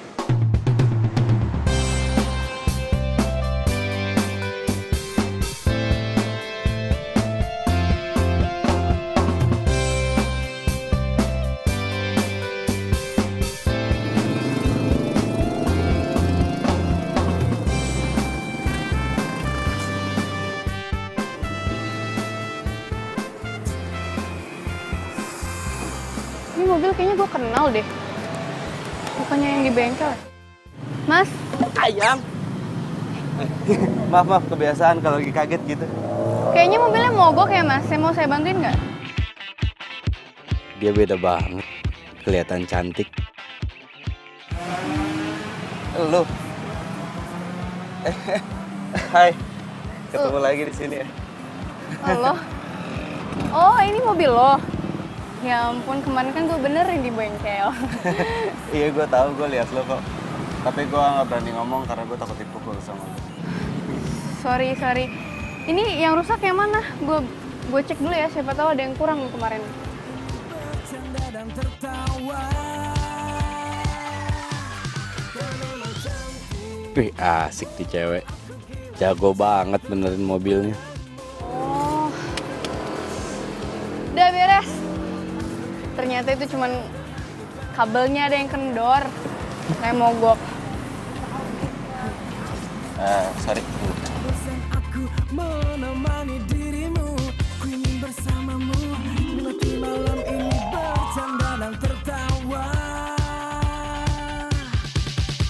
Ini mobil kayaknya gue kenal deh. Bukannya yang di bengkel. Mas, Ayam. Maaf, kebiasaan kalau lagi kaget gitu. kayaknya mobilnya mogok ya mas. Mau saya bantuin nggak? Dia beda banget. Kelihatan cantik. Lu. Hai. Ketemu lagi di sini ya. Halo. Oh, ini mobil lo. Ya ampun, kemarin kan gue benerin di bengkel. Iya, gue tahu, gue lihat lo kok. Tapi gue nggak berani ngomong karena gue takut dipukul sama lo. Sorry. Ini yang rusak yang mana? Gue cek dulu ya, siapa tahu ada yang kurang kemarin. Wih, asik nih cewek. Jago banget benerin mobilnya. Oh. Udah beres. Ternyata itu cuman kabelnya ada yang kendor. Kayak mogok. Sorry. Aku menemani dirimu, ku ingin bersamamu, menikmati malam ini bercanda dan tertawa.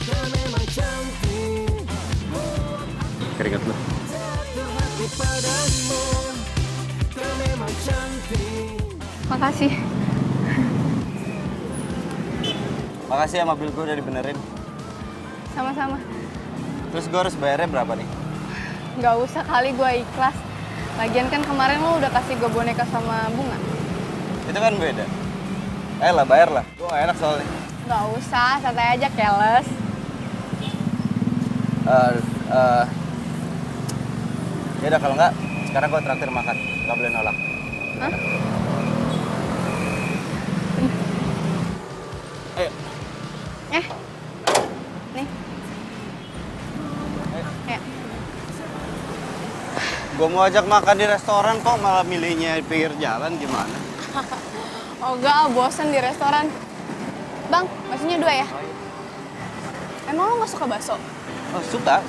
Kau memang cantik, Keringat lo. jatuh hati padamu. Kau memang cantik. Makasih. Makasih ya, mobil gue udah dibenerin. Sama-sama. Terus gue harus bayarnya berapa nih? Gak usah kali, gue ikhlas. Lagian kan kemarin lo udah kasih gue boneka sama bunga. Itu kan beda. Lah, bayar lah. Gue gak enak soalnya. Gak usah, santai aja, keles. Yaudah kalau enggak, sekarang gue traktir makan. Gak boleh nolak. Hah? Ayo. Nih. Ya. Gue mau ajak makan di restoran kok malah milihnya di pinggir jalan, gimana? Oh enggak, bosen di restoran. Bang, baksonya 2 ya? Emang lo gak suka bakso? Oh, suka.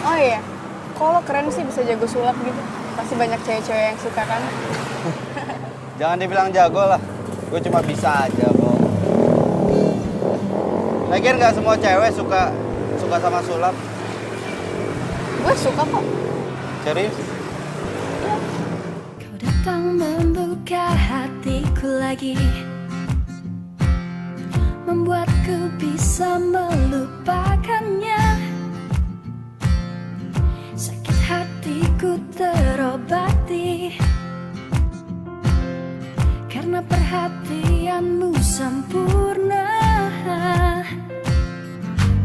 Oh iya, kok lo keren sih bisa jago sulap gitu. Pasti banyak cewek-cewek yang suka kan? Jangan dibilang jago lah. Gue cuma bisa aja kok. Lagian nggak semua cewek suka sama sulap. Gue suka kok. Serius? Kau datang membuka hatiku lagi, membuatku bisa melupakannya. Sakit hatiku terobati karena perhatianmu sempurna.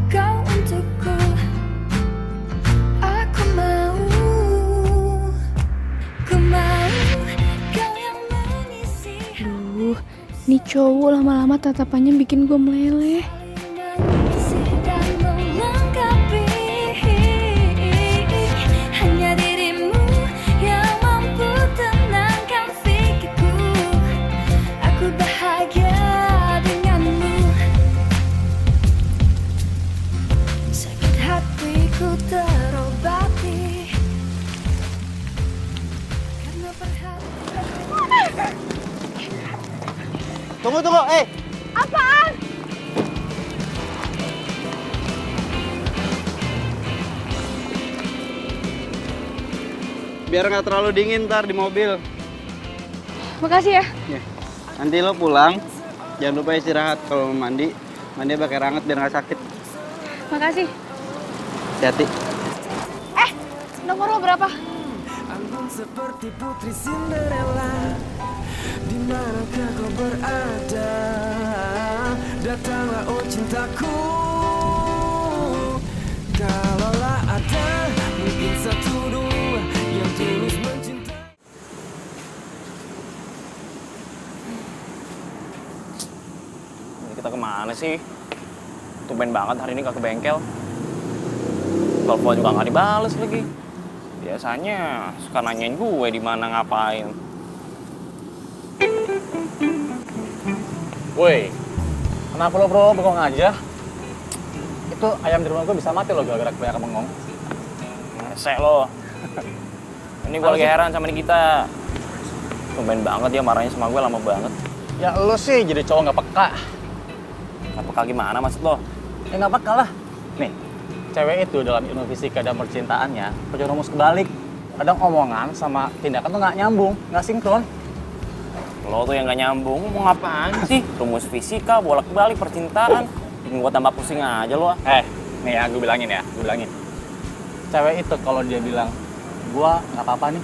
Kau untukku, aku mau kau yang mengisi. Duh, nih cowok lama-lama tatapannya bikin gue meleleh. Mengisi dan melengkapi. Hanya dirimu yang mampu tenangkan pikirku. Aku bahagia denganmu. Sakit hatiku terobati karena perhatian. Tunggu. Apaan? Biar nggak terlalu dingin ntar di mobil. Makasih ya. Ya. Nanti lo pulang, jangan lupa istirahat. Kalau mau mandi pakai hangat biar nggak sakit. Makasih. Hati-hati. Nomor lo berapa? Anggun seperti putri Cinderella, di manakah kau berada? Datanglah oh cintaku. Kalaulah ada mungkin 1, 2 kita kemana sih? Tumben banget hari ini gak ke bengkel. Telepon juga gak dibales lagi. Biasanya suka nanyain gue di mana ngapain. Woi, kenapa lo bro bengong aja? Itu ayam di rumah gue bisa mati lo gara-gara kebanyakan bengong. Ngesek lo. Ini gue lagi heran sama Nikita. Tumben banget dia marahnya sama gue lama banget. Ya lo sih jadi cowok nggak peka. Gak peka gimana maksud lo? Ya nggak peka lah. Nih, cewek itu dalam ilmu fisika dan percintaannya punya rumus kebalik. Kadang omongan sama tindakan tuh nggak nyambung, nggak sinkron. Lo tuh yang gak nyambung, mau apaan sih? Rumus fisika, bolak-balik, percintaan. Bikin gue tambah pusing aja lo. Nih ya, gue bilangin. Cewek itu kalau dia bilang, gua nggak apa-apa nih,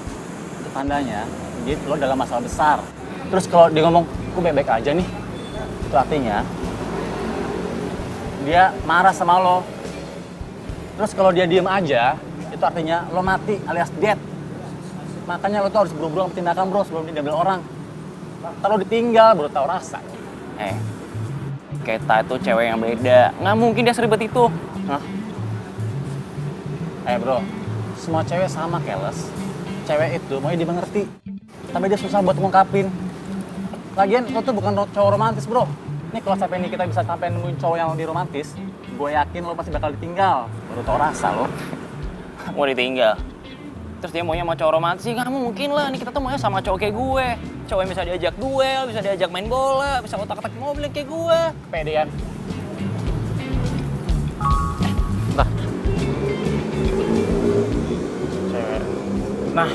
itu tandanya dia lo dalam masalah besar. Terus kalau dia ngomong, gue baik-baik aja nih, itu artinya dia marah sama lo. Terus kalau dia diem aja, itu artinya lo mati alias dead. Makanya lo tuh harus buru-buru sama tindakan bro sebelum diambil orang. Kalau ditinggal baru tahu rasa. Keta itu cewek yang beda. Nggak mungkin dia seribet itu. Hah? Bro, semua cewek sama keles. Cewek itu maunya dimengerti, tapi dia susah buat ngungkapin. Lagian lo tuh bukan cowok romantis bro. Nih kalau sampai ini kita bisa sampai nemuin cowok yang lebih romantis, gue yakin lo pasti bakal ditinggal. Baru tau rasa lo. Mau ditinggal. Terus dia maunya sama cowok romantis, nggak mungkin lah. Nih kita tuh maunya sama cowok kayak gue. Cowok yang bisa diajak duel, bisa diajak main bola, bisa otak-atik mobil kayak gue. Kepedean. Bentar. Cewek. Nah,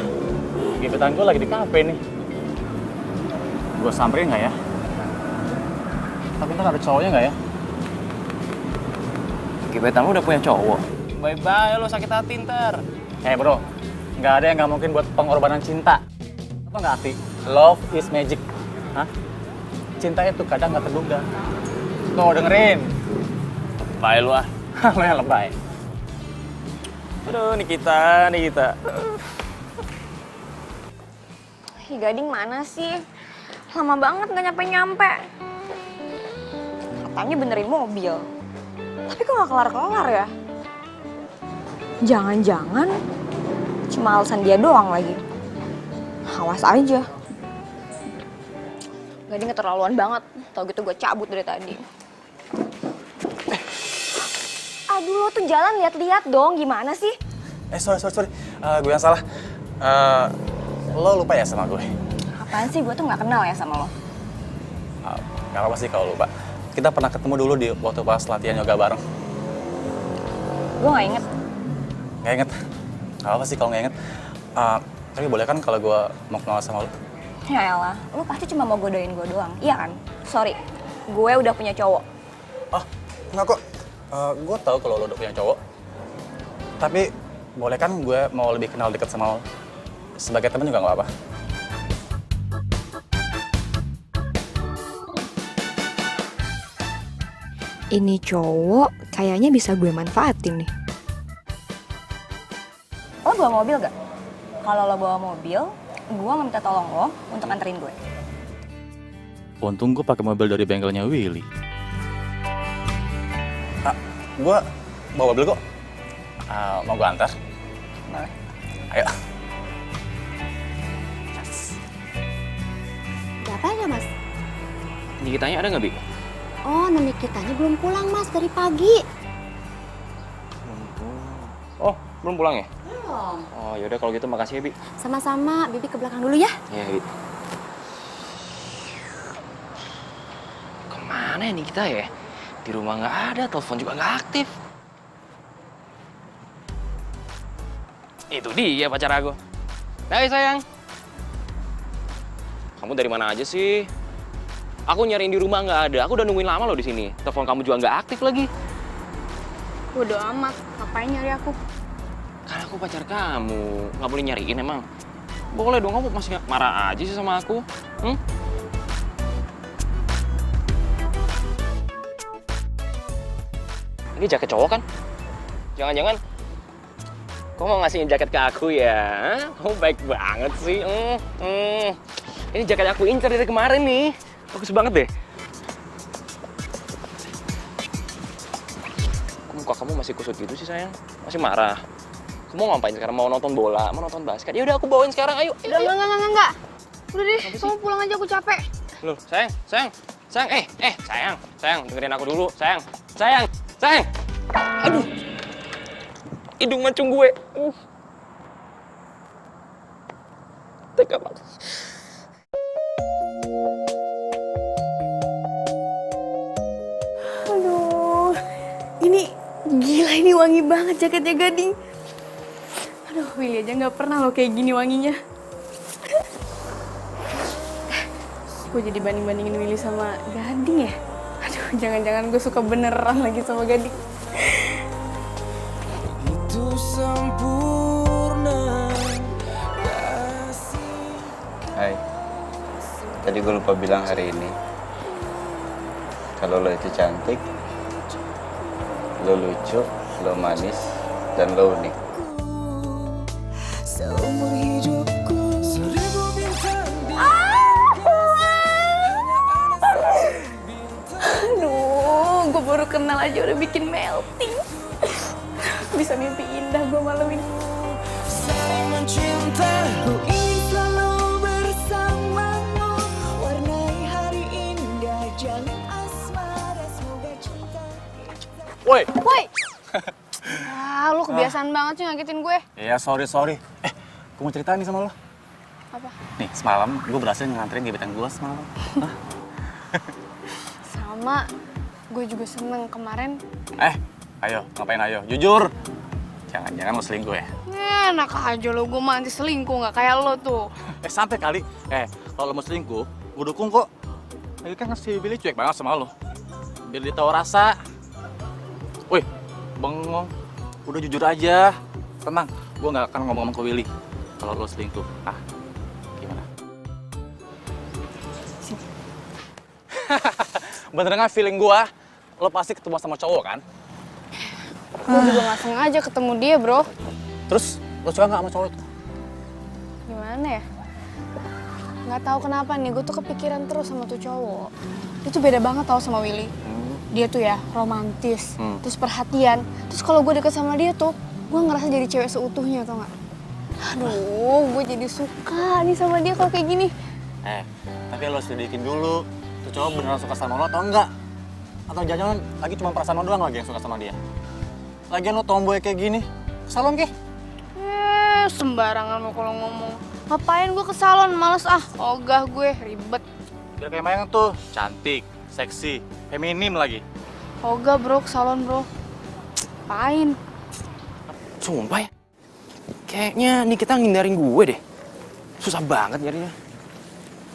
gebetan gue lagi di kafe nih. Gue samperin nggak ya? Tapi ntar ada cowoknya nggak ya? Gebetan lu udah punya cowok. Bye-bye lo sakit hati ntar. Bro, nggak ada yang nggak mungkin buat pengorbanan cinta. Apa nggak arti? Love is magic. Hah? Cinta itu kadang nggak terduga. Tuh dengerin. Bye lu ah. Lo yang lebay. Aduh, Nikita. Ih, Gading mana sih? Lama banget nggak nyampe-nyampe. Katanya benerin mobil. Tapi kok nggak kelar-kelar ya? Jangan-jangan cuma alasan dia doang lagi. Awas aja. Gading keterlaluan banget. Tau gitu gue cabut dari tadi. Aduh, lo tuh jalan lihat-lihat dong. Gimana sih? Sorry. Gue yang salah. Lo lupa ya sama gue? Apaan sih? Gue tuh nggak kenal ya sama lo. Gak apa sih kalau lupa. Kita pernah ketemu dulu di waktu pas latihan yoga bareng. Gue nggak inget. Gak inget? Gak apa sih kalau gak inget. Tapi boleh kan kalau gue mau kenal sama lo? Ya elah, lo pasti cuma mau godain gue doang. Iya kan? Sorry, gue udah punya cowok. Enggak kok. Gue tahu kalau lo udah punya cowok. Tapi boleh kan gue mau lebih kenal dekat sama lo? Sebagai teman juga gak apa-apa. Ini cowok kayaknya bisa gue manfaatin nih. Lo bawa mobil gak? Kalau lo bawa mobil, gue minta tolong lo untuk anterin gue. Untung gue pakai mobil dari bengkelnya Willy. Gue bawa mobil kok. Mau gue antar? Boleh. Ayo. Siapa ya mas? Nikitanya ada nggak, Bi? Oh, Nikitanya belum pulang mas dari pagi. Oh, belum pulang ya? Belum. Oh, yaudah kalau gitu makasih ya, Bi. Sama-sama, Bibi ke belakang dulu ya. Iya, Bi. Kemana ya Nikita ya? Di rumah nggak ada, telepon juga nggak aktif. Itu dia pacar aku. Hai sayang. Kamu dari mana aja sih? Aku nyariin di rumah nggak ada. Aku udah nungguin lama loh di sini. Telepon kamu juga nggak aktif lagi. Bodo amat, ngapain nyari aku? Kan aku pacar kamu, nggak boleh nyariin emang. Boleh dong, kamu masih marah aja sih sama aku. Ini jaket cowok kan? Jangan-jangan kamu mau ngasihin jaket ke aku ya? Kamu baik banget sih. Ini jaket aku incer dari kemarin nih. Bagus banget deh. muka kamu masih kusut gitu sih sayang? Masih marah? Kamu mau ngapain sekarang? Mau nonton bola? Mau nonton basket? Ya udah aku bawain sekarang, ayo. Udah, enggak. Udah deh, kamu pulang aja, aku capek. Loh, sayang, sayang, dengerin aku dulu, sayang. Aduh, hidung mancung gue. Tega banget. Aduh, ini gila, ini wangi banget jaketnya Gading. Aduh, Willy aja nggak pernah loh kayak gini wanginya. Gue jadi banding-bandingin Willy sama Gading ya? Aduh, jangan-jangan gue suka beneran lagi sama Gading. Itu sempurna. Hai, tadi gue lupa bilang hari ini kalau lo itu cantik, lo lucu, lo manis, dan lo unik. Seumur hidupku 1000 bintang di Aduh, gue baru kenal aja udah bikin melting. Bisa mimpi indah gue malam ini. saling mencinta. Ku ingin selalu bersamamu, warnai hari indah, jalin asmara, semoga cinta. Woi. Ah, lu kebiasaan banget sih ngagetin gue. Ya sorry. Gue mau cerita nih sama lo. Apa? Nih, semalam gue berhasil nganterin gebetan gue semalam. Sama, gue juga seneng kemarin. Ayo, ngapain ayo? Jujur. Jangan-jangan lo selingkuh ya? Enak aja lo, gue mah anti selingkuh, gak kayak lo tuh. Santai kali. Kalau lo mau selingkuh, gue dukung kok. Lagi kan si Billy cuek banget sama lo. Biar dia tahu rasa. Woi, bengong. Udah jujur aja. Tenang, gue gak akan ngomong-ngomong ke Willy kalau lo selingkuh. Gimana? Bener nggak feeling gue? Lo pasti ketemu sama cowok kan? Gue juga gak sengaja ketemu dia, bro. Terus, lo suka nggak sama cowok itu? Gimana ya? Gak tahu kenapa nih, gue tuh kepikiran terus sama tuh cowok. Dia tuh beda banget tau sama Willy. Dia tuh ya romantis, terus perhatian. Terus kalau gue deket sama dia tuh, gue ngerasa jadi cewek seutuhnya, tau gak? Aduh, gue jadi suka nih sama dia kalau kayak gini. Tapi lo selidikin dulu. Tuh cowok beneran suka sama lo atau enggak? Atau jangan-jangan lagi cuma perasaan lo doang lagi yang suka sama dia? Lagian lo tomboy kayak gini, ke salon kek? Sembarangan lo kalau ngomong. Ngapain gue ke salon, males ogah gue, ribet. Biar kayak Mayang tuh, cantik, seksi, feminim lagi. Ogah bro, ke salon bro. Ngapain? Sumpah ya, kayaknya nih kita ngindarin gue deh. Susah banget nyarinya.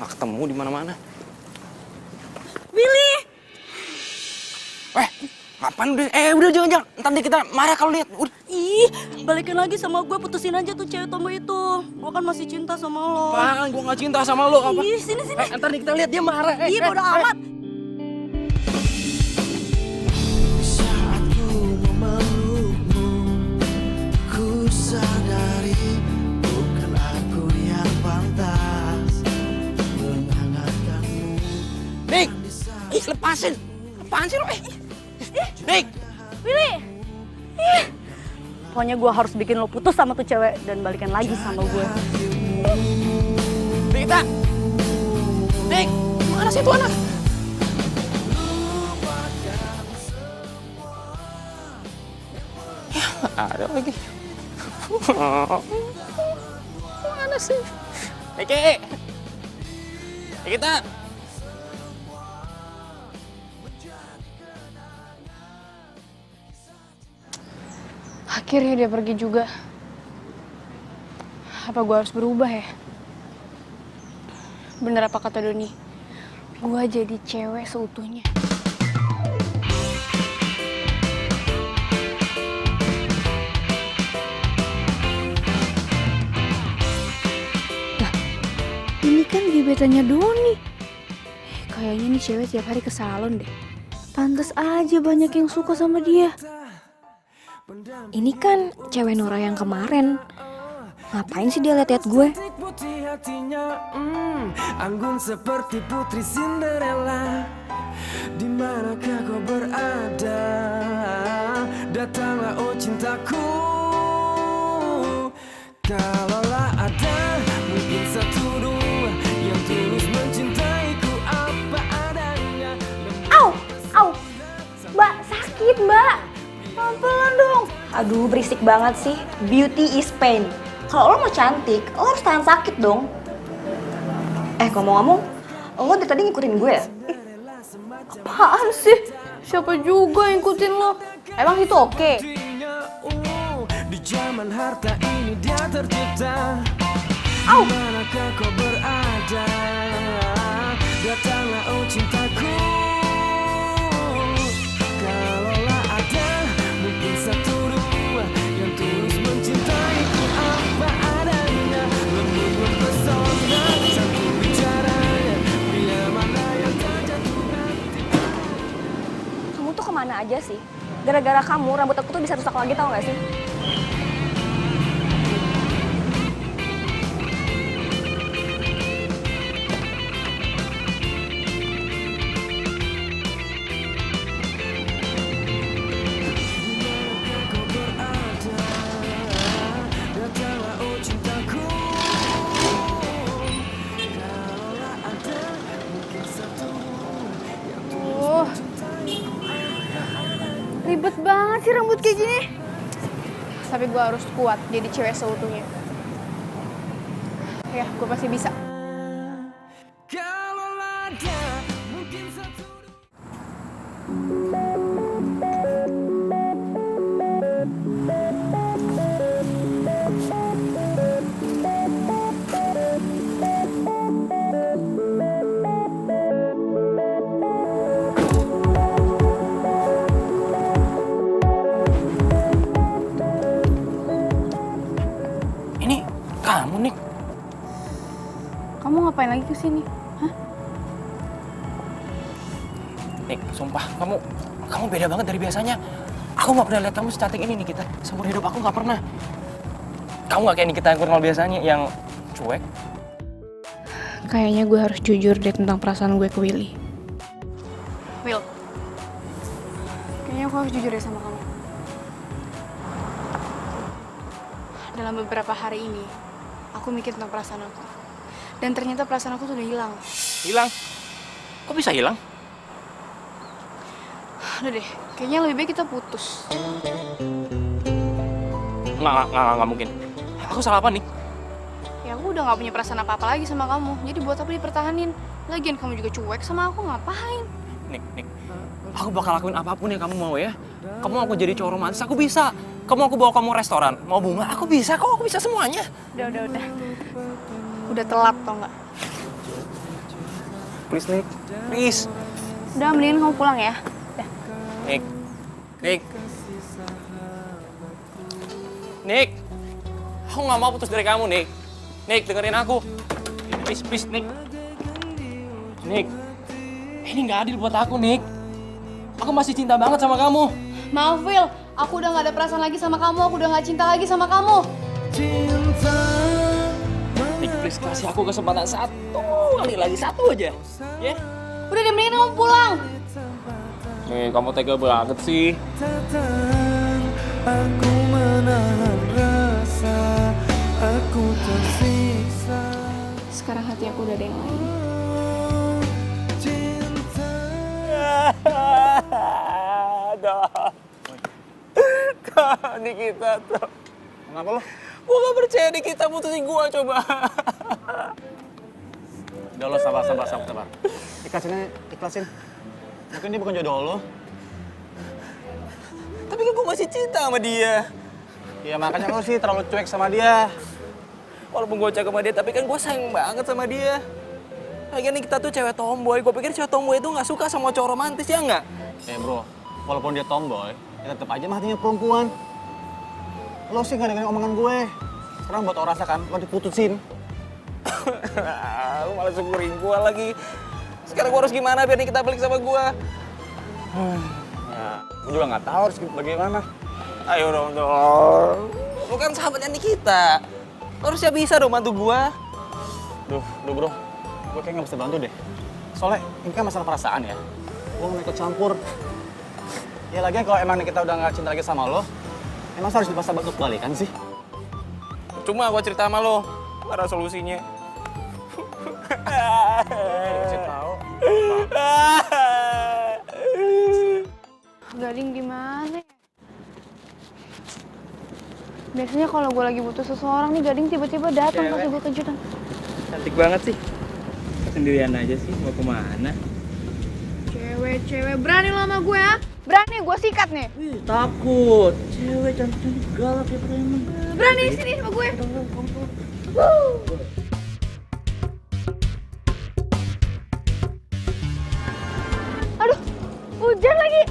Nggak ketemu di mana-mana. Willy! Ngapain udah? Udah jangan. Ntar deh kita marah kalau lihat. Udah. Ih, balikin lagi sama gue, putusin aja tuh cewek tomboy itu. Gue kan masih cinta sama lo. Apaan? Gue nggak cinta sama lo. Apa? Ih, sini. Ntar deh kita lihat dia marah. Ih, bodo amat. Saat ku memelukmu, ku sadari bukan aku yang pantas menghangatkanmu. Dik! Lepasin! Apaan sih lo? Dik! Willy! Pokoknya gue harus bikin lo putus sama tuh cewek dan balikan lagi sama gue. Dik, Dik! Mana sih tuh anak? Ya, ada lagi. Mana sih? Eki! Kita! Akhirnya dia pergi juga. Apa gue harus berubah ya? Bener apa kata Doni? Gue jadi cewek seutuhnya. Nah, ini kan gebetannya Doni. Kayaknya nih cewek tiap hari ke salon deh. Pantes aja banyak yang suka sama dia. Ini kan cewek Nora yang kemarin. Ngapain sih dia liat-liat gue? Putih hatinya, anggun seperti putri Cinderella. Di manakah kau berada? datanglah oh cintaku. Kalaulah ada mungkin satu dua yang tulus mencintaiku apa adanya. Au, au, Mbak, sakit Mbak. Pelan-pelan dong. Aduh, berisik banget sih. Beauty is pain. Kalau lo mau cantik, lo harus tahan sakit dong. Ngomong-ngomong, lo dari tadi ngikutin gue ya? Apaan sih? Siapa juga yang ngikutin lo? Emang itu oke? Di zaman harta ini dia tercipta. Au! Manakah kau berada? Datanglah oh cintaku. Kalaulah ada mungkin satu dua yang tulus mencintaiku apa adanya. Lembut mempesona satu bicaranya. Bila mana yang terjatuh hati. Kamu tuh kemana aja sih? Gara-gara kamu, rambut aku tuh bisa rusak lagi, tau gak sih? Ribet banget sih rambut kayak gini. Tapi gue harus kuat jadi cewek seutuhnya. Ya, gue pasti bisa. Kalaulah ada mungkin satu Ini kamu, Nik. Kamu ngapain lagi kesini? Hah? Nik, sumpah, kamu beda banget dari biasanya. Aku nggak pernah lihat kamu secantik ini, Nikita. Seumur hidup aku nggak pernah. Kamu nggak kayak Nikita yang kenal biasanya, yang cuek. Kayaknya gue harus jujur deh tentang perasaan gue ke Willy. Will, kayaknya aku harus jujur deh sama kamu. Dalam beberapa hari ini, aku mikir tentang perasaan aku. Dan ternyata perasaan aku tuh udah hilang. Hilang? Kok bisa hilang? Udah deh, kayaknya lebih baik kita putus. Nggak mungkin. Aku salah apa, Nik? Ya aku udah gak punya perasaan apa-apa lagi sama kamu. Jadi buat apa dipertahanin? Lagian kamu juga cuek sama aku, ngapain? Nik. Aku bakal lakuin apapun yang kamu mau ya. Kamu mau aku jadi cowok romantis, aku bisa. Kamu aku bawa kamu restoran, mau bunga, aku bisa kok. Aku bisa semuanya. Udah. Udah telat tau gak? Please, Nik. Please. Udah, mendingan kamu pulang ya. Udah. Nik. Aku nggak mau putus dari kamu, Nik. Nik, dengerin aku. Please, Nik. Nik. Ini nggak adil buat aku, Nik. Aku masih cinta banget sama kamu. Maaf, Will. Aku udah gak ada perasaan lagi sama kamu. Aku udah gak cinta lagi sama kamu. Nik, please kasih aku kesempatan satu kali lagi, satu aja. Ya? Udah deh, mendingan kamu pulang. Nih, kamu tega banget sih. Aku menahan rasa, aku tersiksa. Sekarang hati aku udah ada yang lain. Nikita tuh. Kenapa lo? Gua gak percaya Nikita putusin gua, coba. Udah lo sabar. Ikhlasin. Mungkin dia bukan jodoh lo. Tapi kan gua masih cinta sama dia. Ya makanya lo sih terlalu cuek sama dia. Walaupun gua cakep sama dia, tapi kan gua sayang banget sama dia. Lagian Nikita tuh cewek tomboy. Gua pikir cewek tomboy itu gak suka sama cowok romantis, ya nggak? Bro, walaupun dia tomboy, ya tetep aja hatinya perempuan. Lo sih gak dengerin omongan gue. Sekarang buat lo rasakan, lo diputusin. Lu malah syukurin gua lagi. Sekarang gua harus gimana biar Nikita balik sama gua? Ya, gue juga gak tahu harus bagaimana. Ayo dong. Lu kan sahabatnya Nikita. Lu harusnya bisa dong bantu gua. Duh bro, gue kayak gak bisa bantu deh. Soalnya ini kan masalah perasaan ya. Gue gak ikut campur. Ya lagian kalau emang Nikita udah gak cinta lagi sama lo, emang harus dipaksa untuk balikan sih? Cuma gua cerita sama lo, gak ada solusinya. Kasih tahu. Gading di mana ya? Biasanya kalau gue lagi butuh seseorang nih, Gading tiba-tiba datang kasih gue kejutan. Cantik banget sih. Sendirian aja sih, mau kemana? Cewek, berani lo sama gue ya? Berani, gue sikat nih. Takut. Cewek cantik galak ya preman. Berani sini sama gue. Aduh, hujan lagi.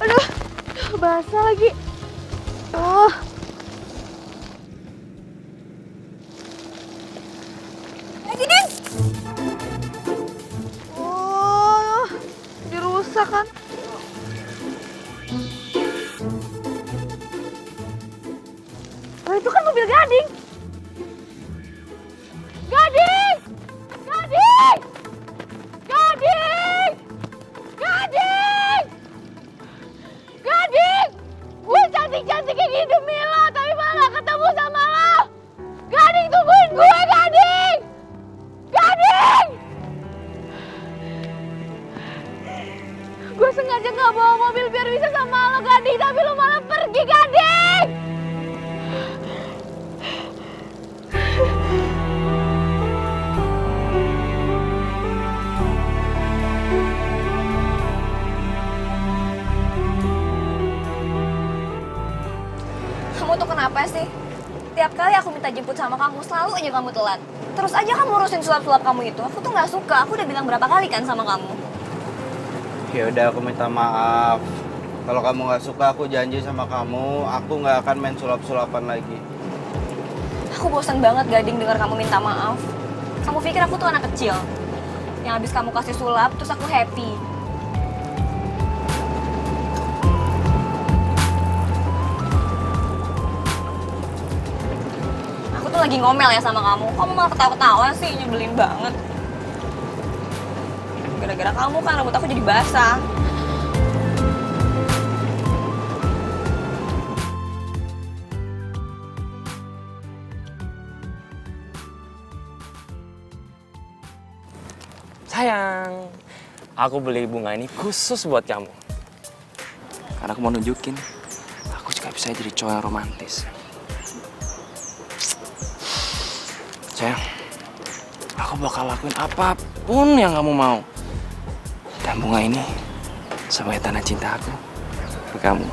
Aduh, basah lagi. Oh. Gini. Oh, dirusak kan? Oh, itu kan mobil Gading. Gading! Gading! Gading! Gading! Gading! Gue cantik-cantik kayak gini demi lo, tapi malah ketemu sama lo. Gading, tungguin gue, Gading! Gading! Gue sengaja gak bawa mobil biar bisa sama lo, Gading, tapi lo malah pergi, Gading! Kamu tuh kenapa sih? Tiap kali aku minta jemput sama kamu, selalu aja kamu telat. Terus aja kamu urusin sulap-sulap kamu itu. Aku tuh nggak suka. Aku udah bilang berapa kali kan sama kamu. Ya udah, aku minta maaf. Kalau kamu nggak suka, aku janji sama kamu, aku nggak akan main sulap-sulapan lagi. Aku bosan banget Gading dengar kamu minta maaf. Kamu pikir aku tuh anak kecil yang habis kamu kasih sulap terus aku happy. Aku tuh lagi ngomel ya sama kamu. Kamu malah ketawa-ketawa sih, nyebelin banget. Gara-gara kamu kan rambut aku jadi basah. Sayang, aku beli bunga ini khusus buat kamu. Karena aku mau nunjukin, aku juga bisa jadi cowok yang romantis. Sayang, aku bakal lakuin apapun yang kamu mau. Dan bunga ini sebagai tanda cinta aku ke kamu.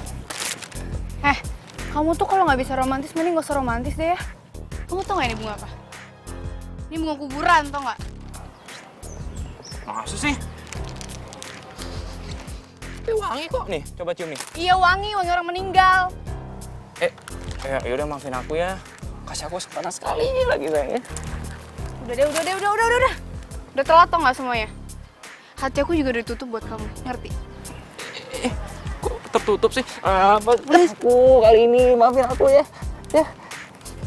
Kamu tuh kalau nggak bisa romantis, mending gak usah romantis deh ya. Kamu tau gak ini bunga apa? Ini bunga kuburan, tau gak? Masa sih? Tapi wangi kok nih, coba cium nih. Iya wangi orang meninggal. Ya udah maafin aku ya. Kasih aku kesempatan sekali lagi sayang ya. Udah. Udah telat tau gak semuanya? Hati aku juga udah ditutup buat kamu, ngerti? Kok tertutup sih? Please aku kali ini maafin aku ya. Ya.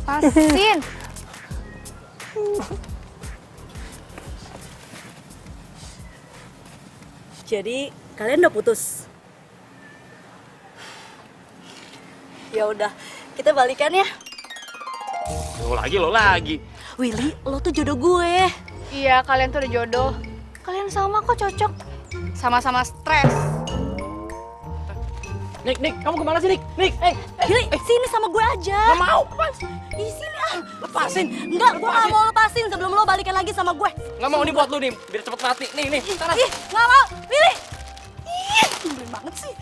Pasin. Jadi kalian udah putus? Ya udah, kita balikan ya. Lo lagi. Willy, lo tuh jodoh gue. Iya, kalian tuh udah jodoh. Kalian sama kok cocok. Sama-sama stres. Nik, kamu kemana sih, Nik? Willy, sini sama gue aja. Gak mau, Di sini ah. lepasin. Enggak, gue gak mau lepasin sebelum lo balikan lagi sama gue. Gak mau nih buat lu nih, biar cepet mati. Nih. Ih, gak mau. Willy. Ih, nyebelin banget sih.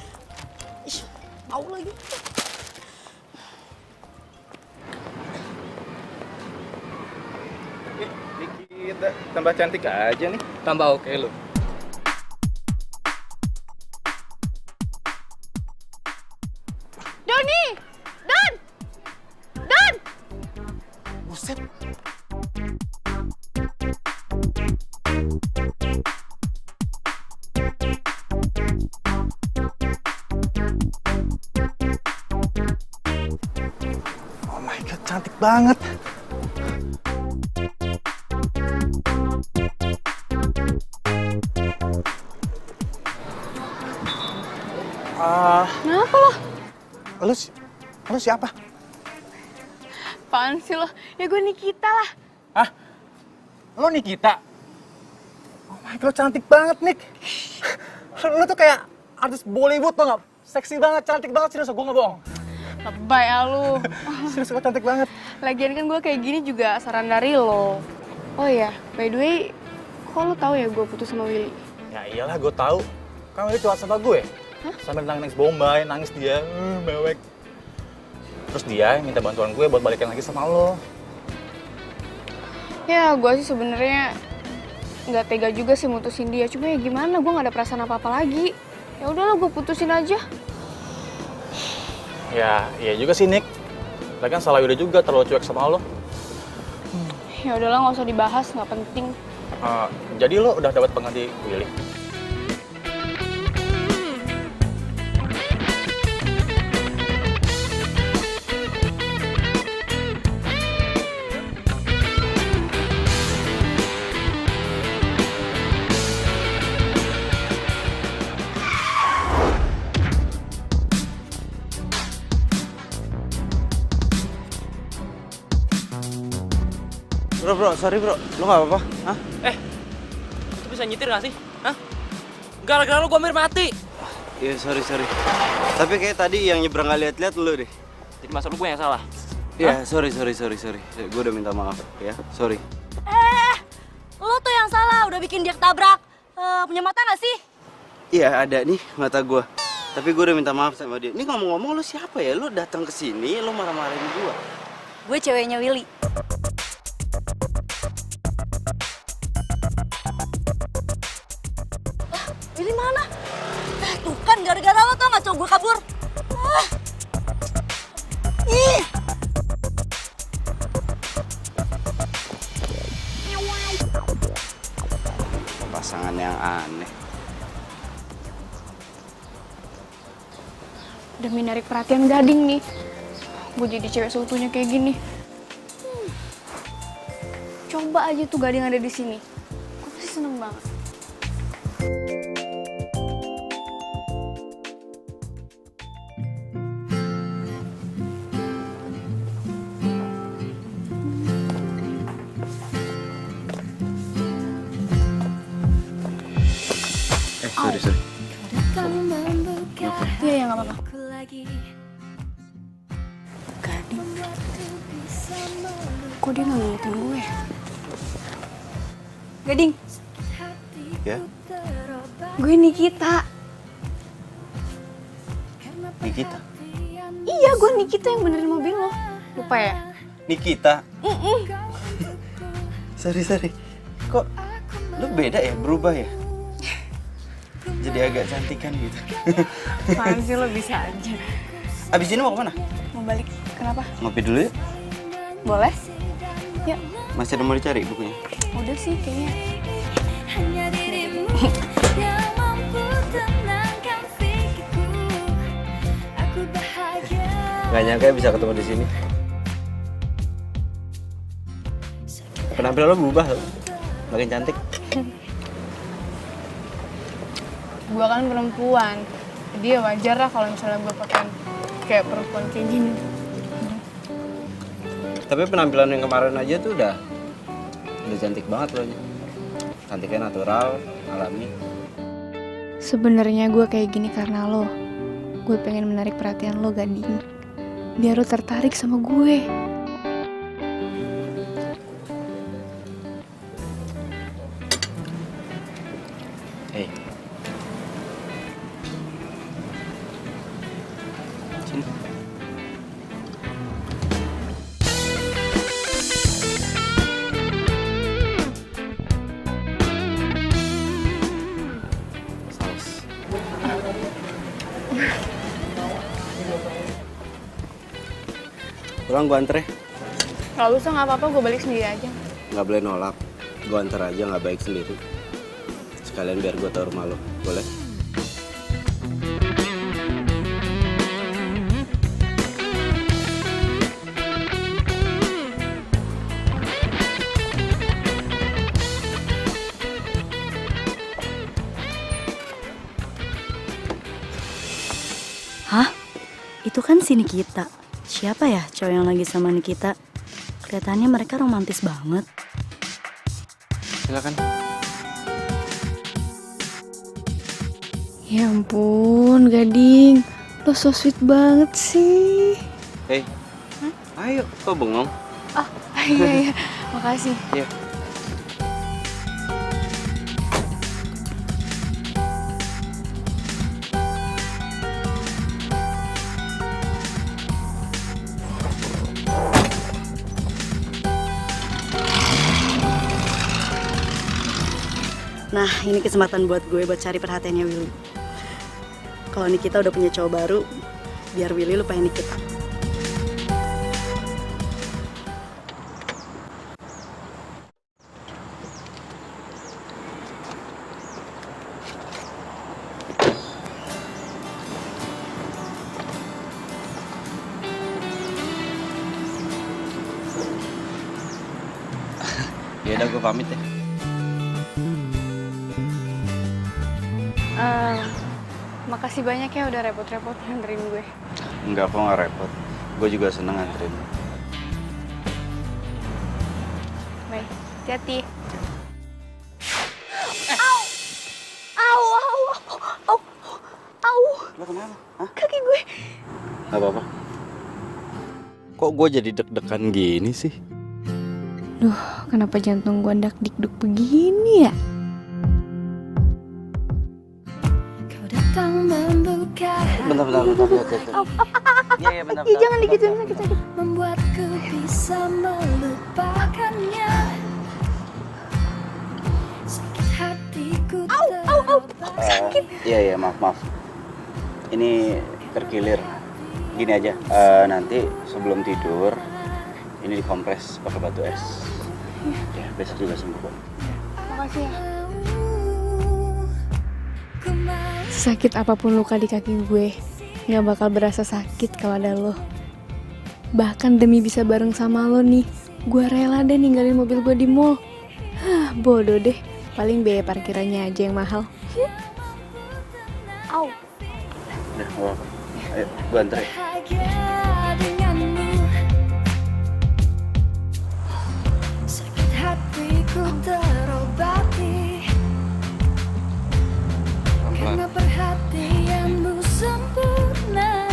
Ih, mau lagi. Kita tambah cantik aja nih. Tambah oke lu. Doni! Don! Buset. Oh my god, cantik banget. Lu siapa? Apaan sih lo? Ya gue Nikita lah. Hah? Lo Nikita? Oh my God, lo cantik banget, Nik. Lo tuh kayak artis Bollywood, tau gak? Seksi banget, cantik banget, serius, gue gak bohong. Lebay ya lu. Serius, lo cantik banget. Lagian kan gue kayak gini juga saran dari lo. Oh iya, by the way, kok lo tahu ya gue putus sama Willy? Ya iyalah, gue tahu. Kan Willy curhat sama gue. Sambil nangis Bombay, nangis dia, mewek. Terus dia minta bantuan gue buat balikin lagi sama lo. Ya, gue sih sebenarnya nggak tega juga sih mutusin dia. Cuma ya gimana, gue nggak ada perasaan apa-apa lagi. Ya udahlah, gue putusin aja. Ya, iya juga sih, Nik. Lagian salah Yuda juga terlalu cuek sama lo. Ya udahlah, nggak usah dibahas, nggak penting. Jadi lo udah dapat pengganti Willy? Bro, sorry bro, lu gak apa-apa? Hah? Lu bisa nyetir gak sih? Hah? Gara-gara lu gue hampir mati. Iya, sorry. Tapi kayak tadi yang nyebrang gak lihat-lihat lu deh. Jadi masa lu gue yang salah? Iya, sorry. Gue udah minta maaf ya, sorry. Lo tuh yang salah, udah bikin dia ketabrak. Punya mata gak sih? Iya, ada nih mata gue. Tapi gue udah minta maaf sama dia. Ini ngomong-ngomong lu siapa ya? Lu datang ke sini, lu marah-marahin gue. Gue ceweknya Willy. Willy mana? Tuh kan gara-gara lo tau gak cowok gue kabur. Ih. Pasangan yang aneh. Demi narik perhatian Gading nih, gue jadi cewek seutuhnya kayak gini. Coba aja tuh Gading ada di sini, gue pasti seneng banget. Sorry. Iya, nggak apa-apa. Gading, kok dia nggak ngeliatin gue? Gading, Ya, gue Nikita. Nikita. Iya, gue Nikita yang benerin mobil lo. Lupa ya? Nikita. Sorry. Kok lu beda ya, berubah ya? Jadi agak cantikan gitu. Apaan sih lo, bisa aja. Abis ini mau kemana? Mau balik, kenapa? Ngopi dulu yuk. Boleh? Yuk. Masih ada mau dicari bukunya? Udah sih kayaknya. Hanya dirimu yang mampu tenangkan pikirku. Aku bahagia. Gak nyangka bisa ketemu di sini. Penampilan lo berubah lo, makin cantik. Gue kan perempuan, jadi ya wajar lah kalau misalnya gue pakaian kayak perempuan kayak gini. Tapi penampilan yang kemarin aja tuh udah cantik banget lo. Cantiknya natural, alami. Sebenarnya gue kayak gini karena lo. Gue pengen menarik perhatian lo, Gading. Biar lo tertarik sama gue. Hey. Sini. Saus. Pulang gua anter ya. Gak usah, gak apa-apa, gue balik sendiri aja. Nggak boleh nolak. Gua anter aja, nggak baik sendiri. Sekalian biar gua tahu rumah lo. Boleh? Itu kan si Nikita. Siapa ya cowok yang lagi sama Nikita? Kelihatannya mereka romantis banget. Silakan. Ya ampun, Gading. Lo so sweet banget sih. Ayo, kok bengong? Oh, iya. Makasih. Iya. Nah, ini kesempatan buat gue buat cari perhatiannya Willy. Kalau Nikita udah punya cowok baru, biar Willy lupain Nikita. Ya udah gue pamit ya. Makasih banyak ya udah repot-repot nganterin gue. Enggak kok, nggak repot. Gue juga seneng nganterin. Baik, hati-hati. Au. Lo kenapa? Hah? Kaki gue. Gak apa-apa. Kok gue jadi deg-degan gini sih? Duh, kenapa jantung gue dak-dikduk begini ya? Kau datang membuka Bentar. Iya, bentar. Jangan digituin, sakit-sakit. membuatku bisa melupakannya. Sakit hatiku Sakit. Iya, maaf. Ini terkilir. Gini aja, nanti sebelum tidur ini dikompres pakai batu es. Ya, besok juga sembuh kok. Makasih ya. Sakit apapun luka di kaki gue, gak bakal berasa sakit kalau ada lo. Bahkan demi bisa bareng sama lo nih, gue rela deh ninggalin mobil gue di mall. Bodoh deh, paling biaya parkirannya aja yang mahal. Au. Udah, gak apa-apa. Ayo, gue anter ya. bahagia denganmu. Sakit hatiku terobati karena perhatianmu sempurna.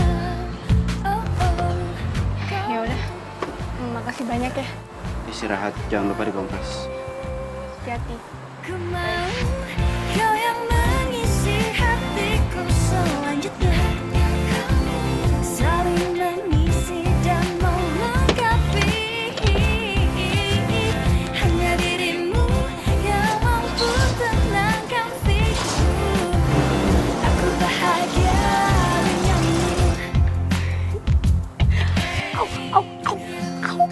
Ya udah, makasih banyak ya. Istirahat, jangan lupa dikompres. Hati-hati. Ku mau kau yang mengisi hatiku selanjutnya. Saling mengisi dan melengkapi. Hanya dirimu yang mampu tenangkan pikiranku. Aku bahagia denganmu.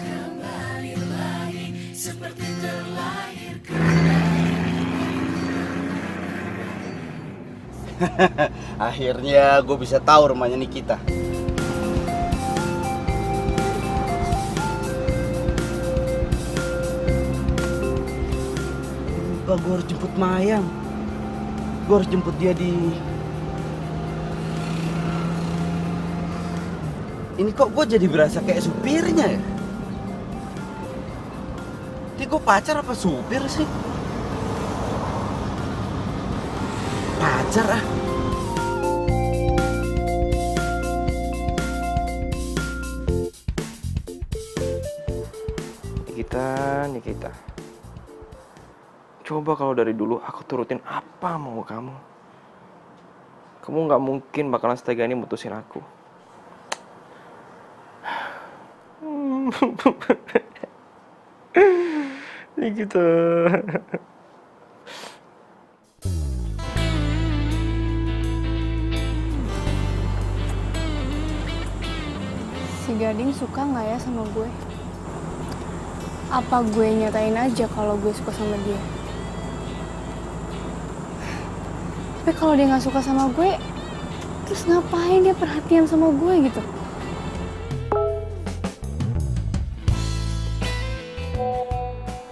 Kembali lagi seperti terlahir. Akhirnya gue bisa tahu rumahnya Nikita. Lupa gue harus jemput Mayang. Gue harus jemput dia di... Ini kok gue jadi berasa kayak supirnya ya? Ini gue pacar apa supir sih? Pacar ah. Nikita. Coba kalau dari dulu aku turutin apa mau kamu. Kamu nggak mungkin bakalan setega ini mutusin aku. Nikita. Si Gading suka nggak ya sama gue? Apa gue nyatain aja kalau gue suka sama dia? Tapi kalau dia nggak suka sama gue, terus ngapain dia perhatian sama gue gitu?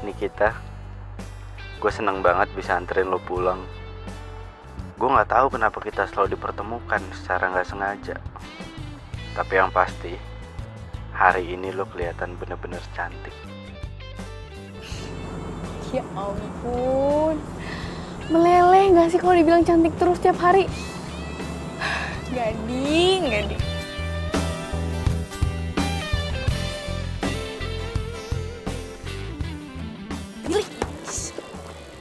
Nikita, gue seneng banget bisa anterin lo pulang. Gue nggak tahu kenapa kita selalu dipertemukan secara nggak sengaja. Tapi yang pasti, hari ini lo kelihatan bener-bener cantik. Ya ampun. Meleleh gak sih kalau dibilang cantik terus tiap hari? Gading.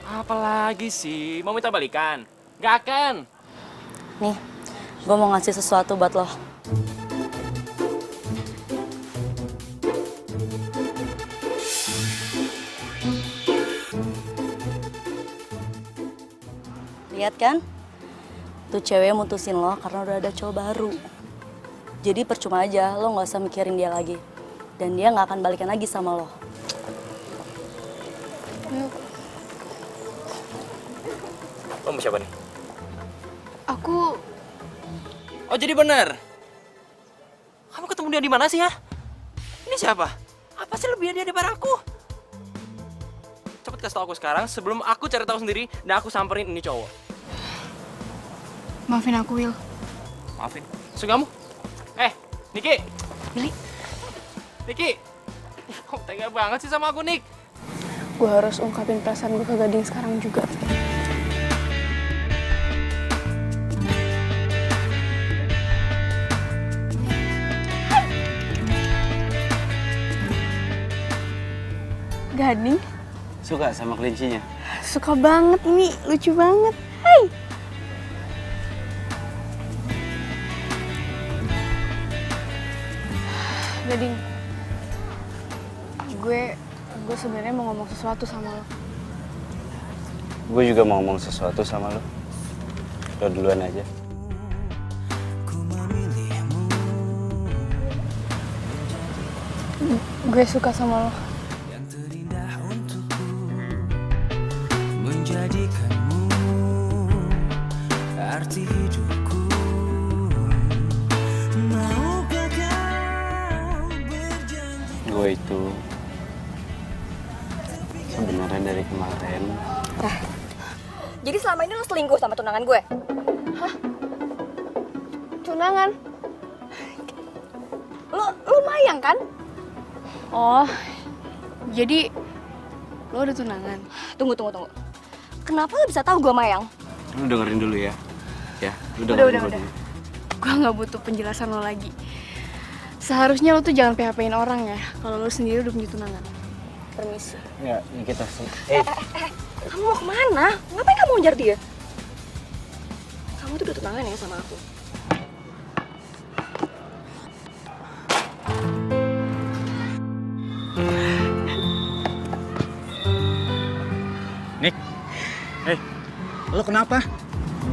Apalagi sih? Mau minta balikan? Gak akan. Nih, gue mau ngasih sesuatu buat lo. Lihat kan? Tuh cewek mutusin lo karena udah ada cowok baru. Jadi percuma aja, lo gak usah mikirin dia lagi. Dan dia gak akan balikan lagi sama lo. Lo mau siapa nih? Aku Oh jadi bener? Kamu ketemu dia di mana sih ya? Ini siapa? Apa sih lebih dia daripada aku? Cepet kasih tau aku sekarang sebelum aku cari tahu sendiri dan aku samperin ini cowok. maafin aku, Will. Maafin. Maksud kamu? Niki. Billy. Niki. Kok tega banget sih sama aku, Nik? Gue harus ungkapin perasaan gue ke Gading sekarang juga. Gading, Suka sama kelincinya? suka banget ini, lucu banget. Hai. Gading, gue sebenarnya mau ngomong sesuatu sama lo. Gue juga mau ngomong sesuatu sama lo. Lo duluan aja. Gue suka sama lo. Menjadikanmu arti hidupku. Maukah kau berjanji? Gue itu sebenarnya dari kemarin. Jadi selama ini lo selingkuh sama tunangan gue? Tunangan? Lo Mayang kan? Oh, jadi lo udah tunangan? Tunggu. Kenapa lo bisa tahu gue Mayang? Lu dengerin dulu ya. Ya, lu Udah. dengerin dulu. Gue nggak butuh penjelasan lo lagi. Seharusnya lo tuh jangan PHP-in orang ya, kalau lo sendiri udah punya tunangan. Permisi. Ya, ini kita sih. Kamu mau kemana? Ngapain kamu ngejar dia? Kamu tuh udah tunangan ya sama aku? Nick, lo kenapa?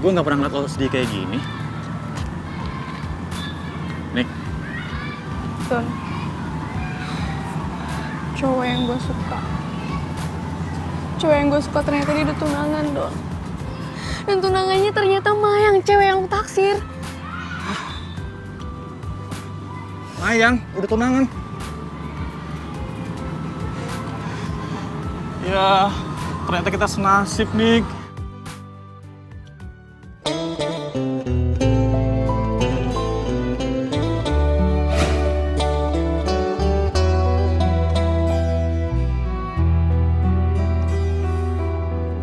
Gue nggak pernah ngeliat lo sedih kayak gini. Nick, Ton, cowok yang gue suka ternyata dia udah tunangan, Don. Dan tunangannya ternyata Mayang, cewek yang lo taksir. Mayang, udah tunangan. Ya, ternyata kita senasib, Nick.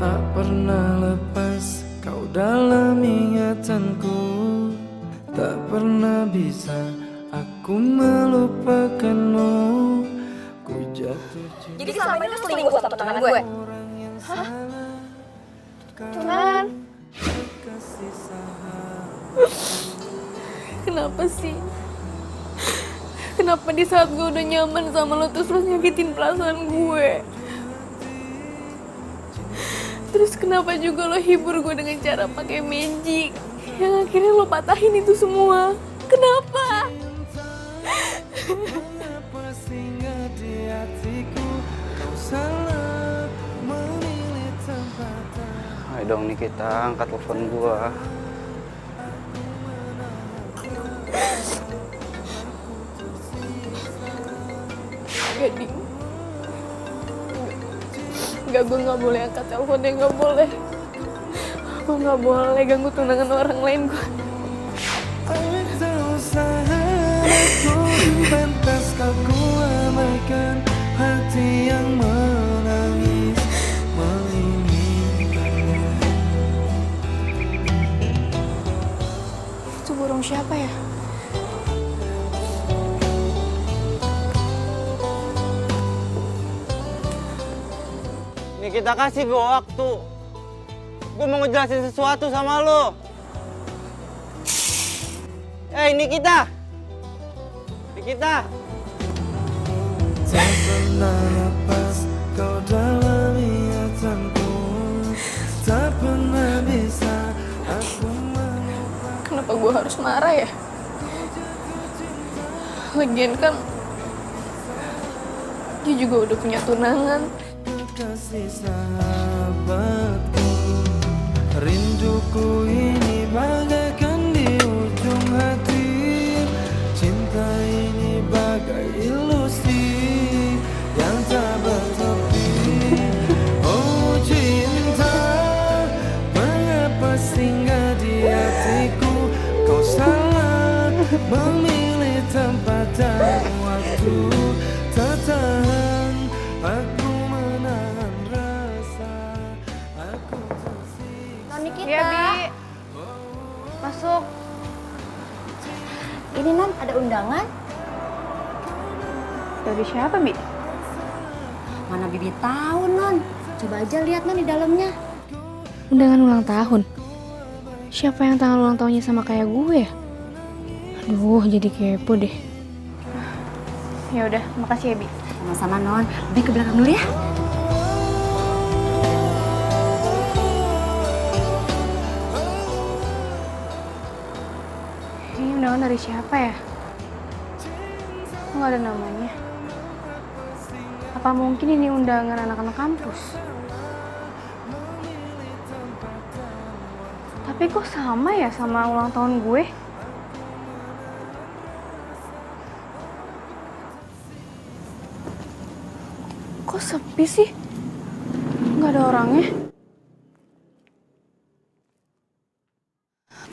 Tak pernah lepas kau dalam ingatanku. Tak pernah bisa aku melupakanmu. Ku jatuh cinta. Jadi selama ini lo selingkuh sama tunangan gue? Tunangan? Kenapa sih? Kenapa di saat gue udah nyaman sama lo terus lo nyakitin perasaan gue? Terus kenapa juga lo hibur gue dengan cara pakai magic yang akhirnya lo patahin itu semua? Kenapa? Mengapa singgah di hatiku kau salah memilih tempat. Ayo dong nih kita angkat telepon gua. Gading. Enggak, gue nggak boleh angkat teleponnya, nggak boleh. Gue nggak boleh ganggu tunangan orang lain gue. Tak usah Pantaskah ku abaikan hati yang menangis menginginkannya? Itu burung siapa ya? Nih kita kasih gue waktu. Gue mau ngejelasin sesuatu sama lo. Nikita. Nikita. Tak pernah lepas kau dalam ingatanku, tak pernah bisa aku melupakan. Kenapa gue harus marah ya? Lagian kan dia juga udah punya tunangan. Kasih sahabatku, rinduku ini bagaikan di ujung hati. Cinta ini bagai ilusi yang tak bertepi. Oh cinta, mengapa singgah di hatiku? Kau salah memilih tempat dan waktu. Tak tahan aku menahan rasa. Aku tersiksa. Nikita. Iya, Bi. Masuk. Ini Non, ada undangan. Dari siapa, Bi? Mana Bibi tahu Non. Coba aja lihat Non di dalamnya. Undangan ulang tahun. Siapa yang tanggal ulang tahunnya sama kayak gue? Aduh, jadi kepo deh. Ya udah, makasih ya, Bi. Sama-sama Non. Bibi ke belakang dulu ya. Ini undangan dari siapa ya? Kok nggak ada namanya? Apa mungkin ini undangan anak-anak kampus? Tapi kok sama ya sama ulang tahun gue? Kok sepi sih? Nggak ada orangnya?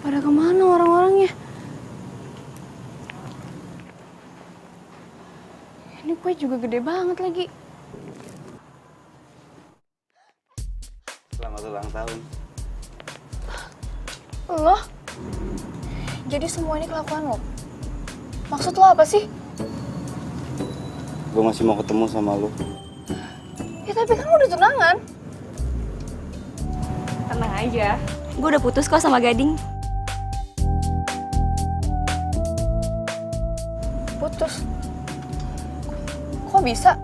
Pada kemana orang-orangnya? Ini kue juga gede banget lagi. Selamat ulang tahun. Lo? Jadi semua ini kelakuan lo? Maksud lo apa sih? Gue masih mau ketemu sama lo. Ya tapi kan lo udah tunangan. Tenang aja. Gue udah putus kok sama Gading. Putus. Kok bisa?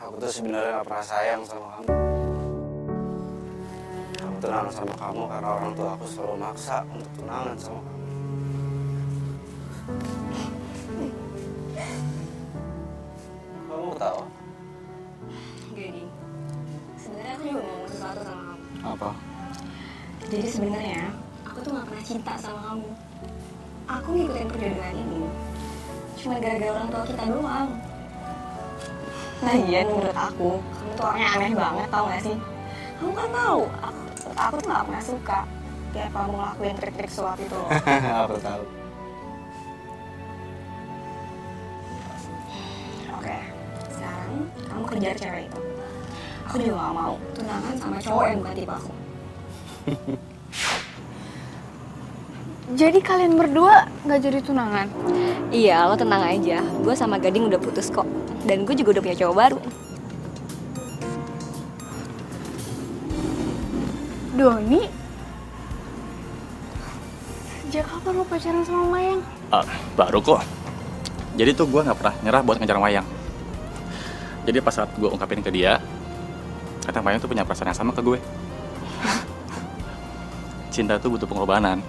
Aku tuh sebenarnya gak pernah sayang sama kamu. Aku tunangan sama kamu karena orang tua aku selalu maksa untuk tunangan sama kamu. Kamu tahu? Gading, sebenarnya aku juga mau ngomong sesuatu sama kamu. Apa? Jadi sebenarnya aku tuh gak pernah cinta sama kamu. Aku ngikutin perjodohan ini cuma gara-gara orang tua kita doang. Lagian menurut aku, kamu tuh orangnya aneh banget, tau gak sih? Kamu kan tahu, aku tuh gak pernah suka tiap kamu ngelakuin trik-trik suap itu loh. Aku tahu. Oke, sekarang kamu kejar cewek itu. Aku juga gak mau tunangan sama cowok yang bukan tipe aku. Jadi kalian berdua gak jadi tunangan? Iya, lo tenang aja. Gue sama Gading udah putus kok. Dan gue juga udah punya cowok baru. Doni? Sejak kapan lo pacaran sama Mayang? Baru kok. Jadi tuh gue nggak pernah nyerah buat ngejar Mayang. Jadi pas saat gue ungkapin ke dia, kata Mayang tuh punya perasaan yang sama ke gue. Cinta tuh butuh pengorbanan.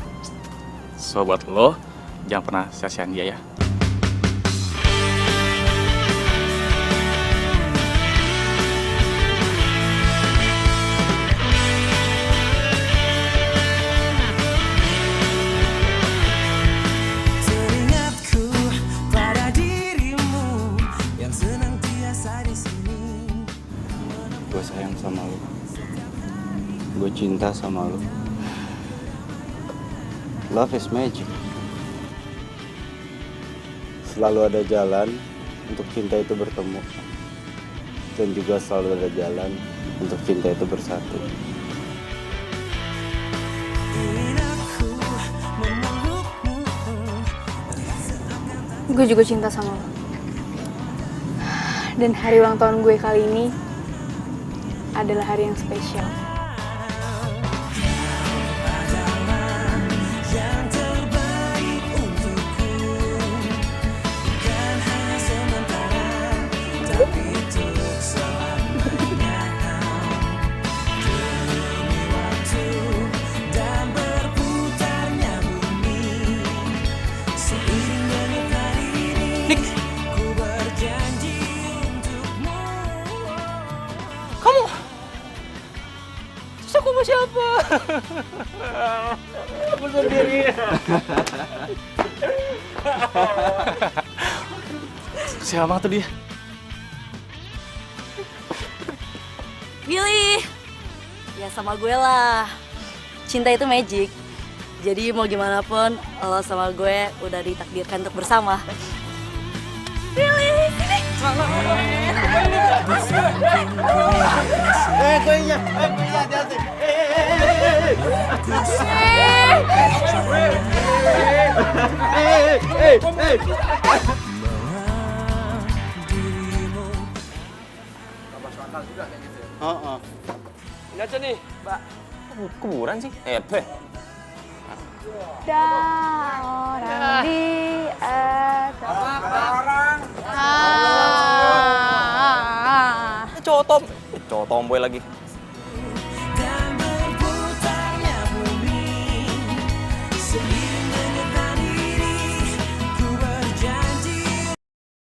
So buat lo, jangan pernah sia-siain dia ya. Teringatku pada dirimu yang senantiasa di sini. Gue sayang sama lo. Gue cinta sama lo. Love is magic. Selalu ada jalan untuk cinta itu bertemu. Dan juga selalu ada jalan untuk cinta itu bersatu. Gue juga cinta sama lo. Dan hari ulang tahun gue kali ini adalah hari yang spesial. Terus aku mau siapa? Aku sendiri. Siapa tuh dia? Pilih. Ya sama gue lah. Cinta itu magic. Jadi mau gimana pun, lo sama gue udah ditakdirkan untuk bersama. Pilih, sini. Kuenya, hati-hati. Ini aja nih, Mbak. Kuburan sih? Teh. Orang di atas. Cowok tomboy lagi.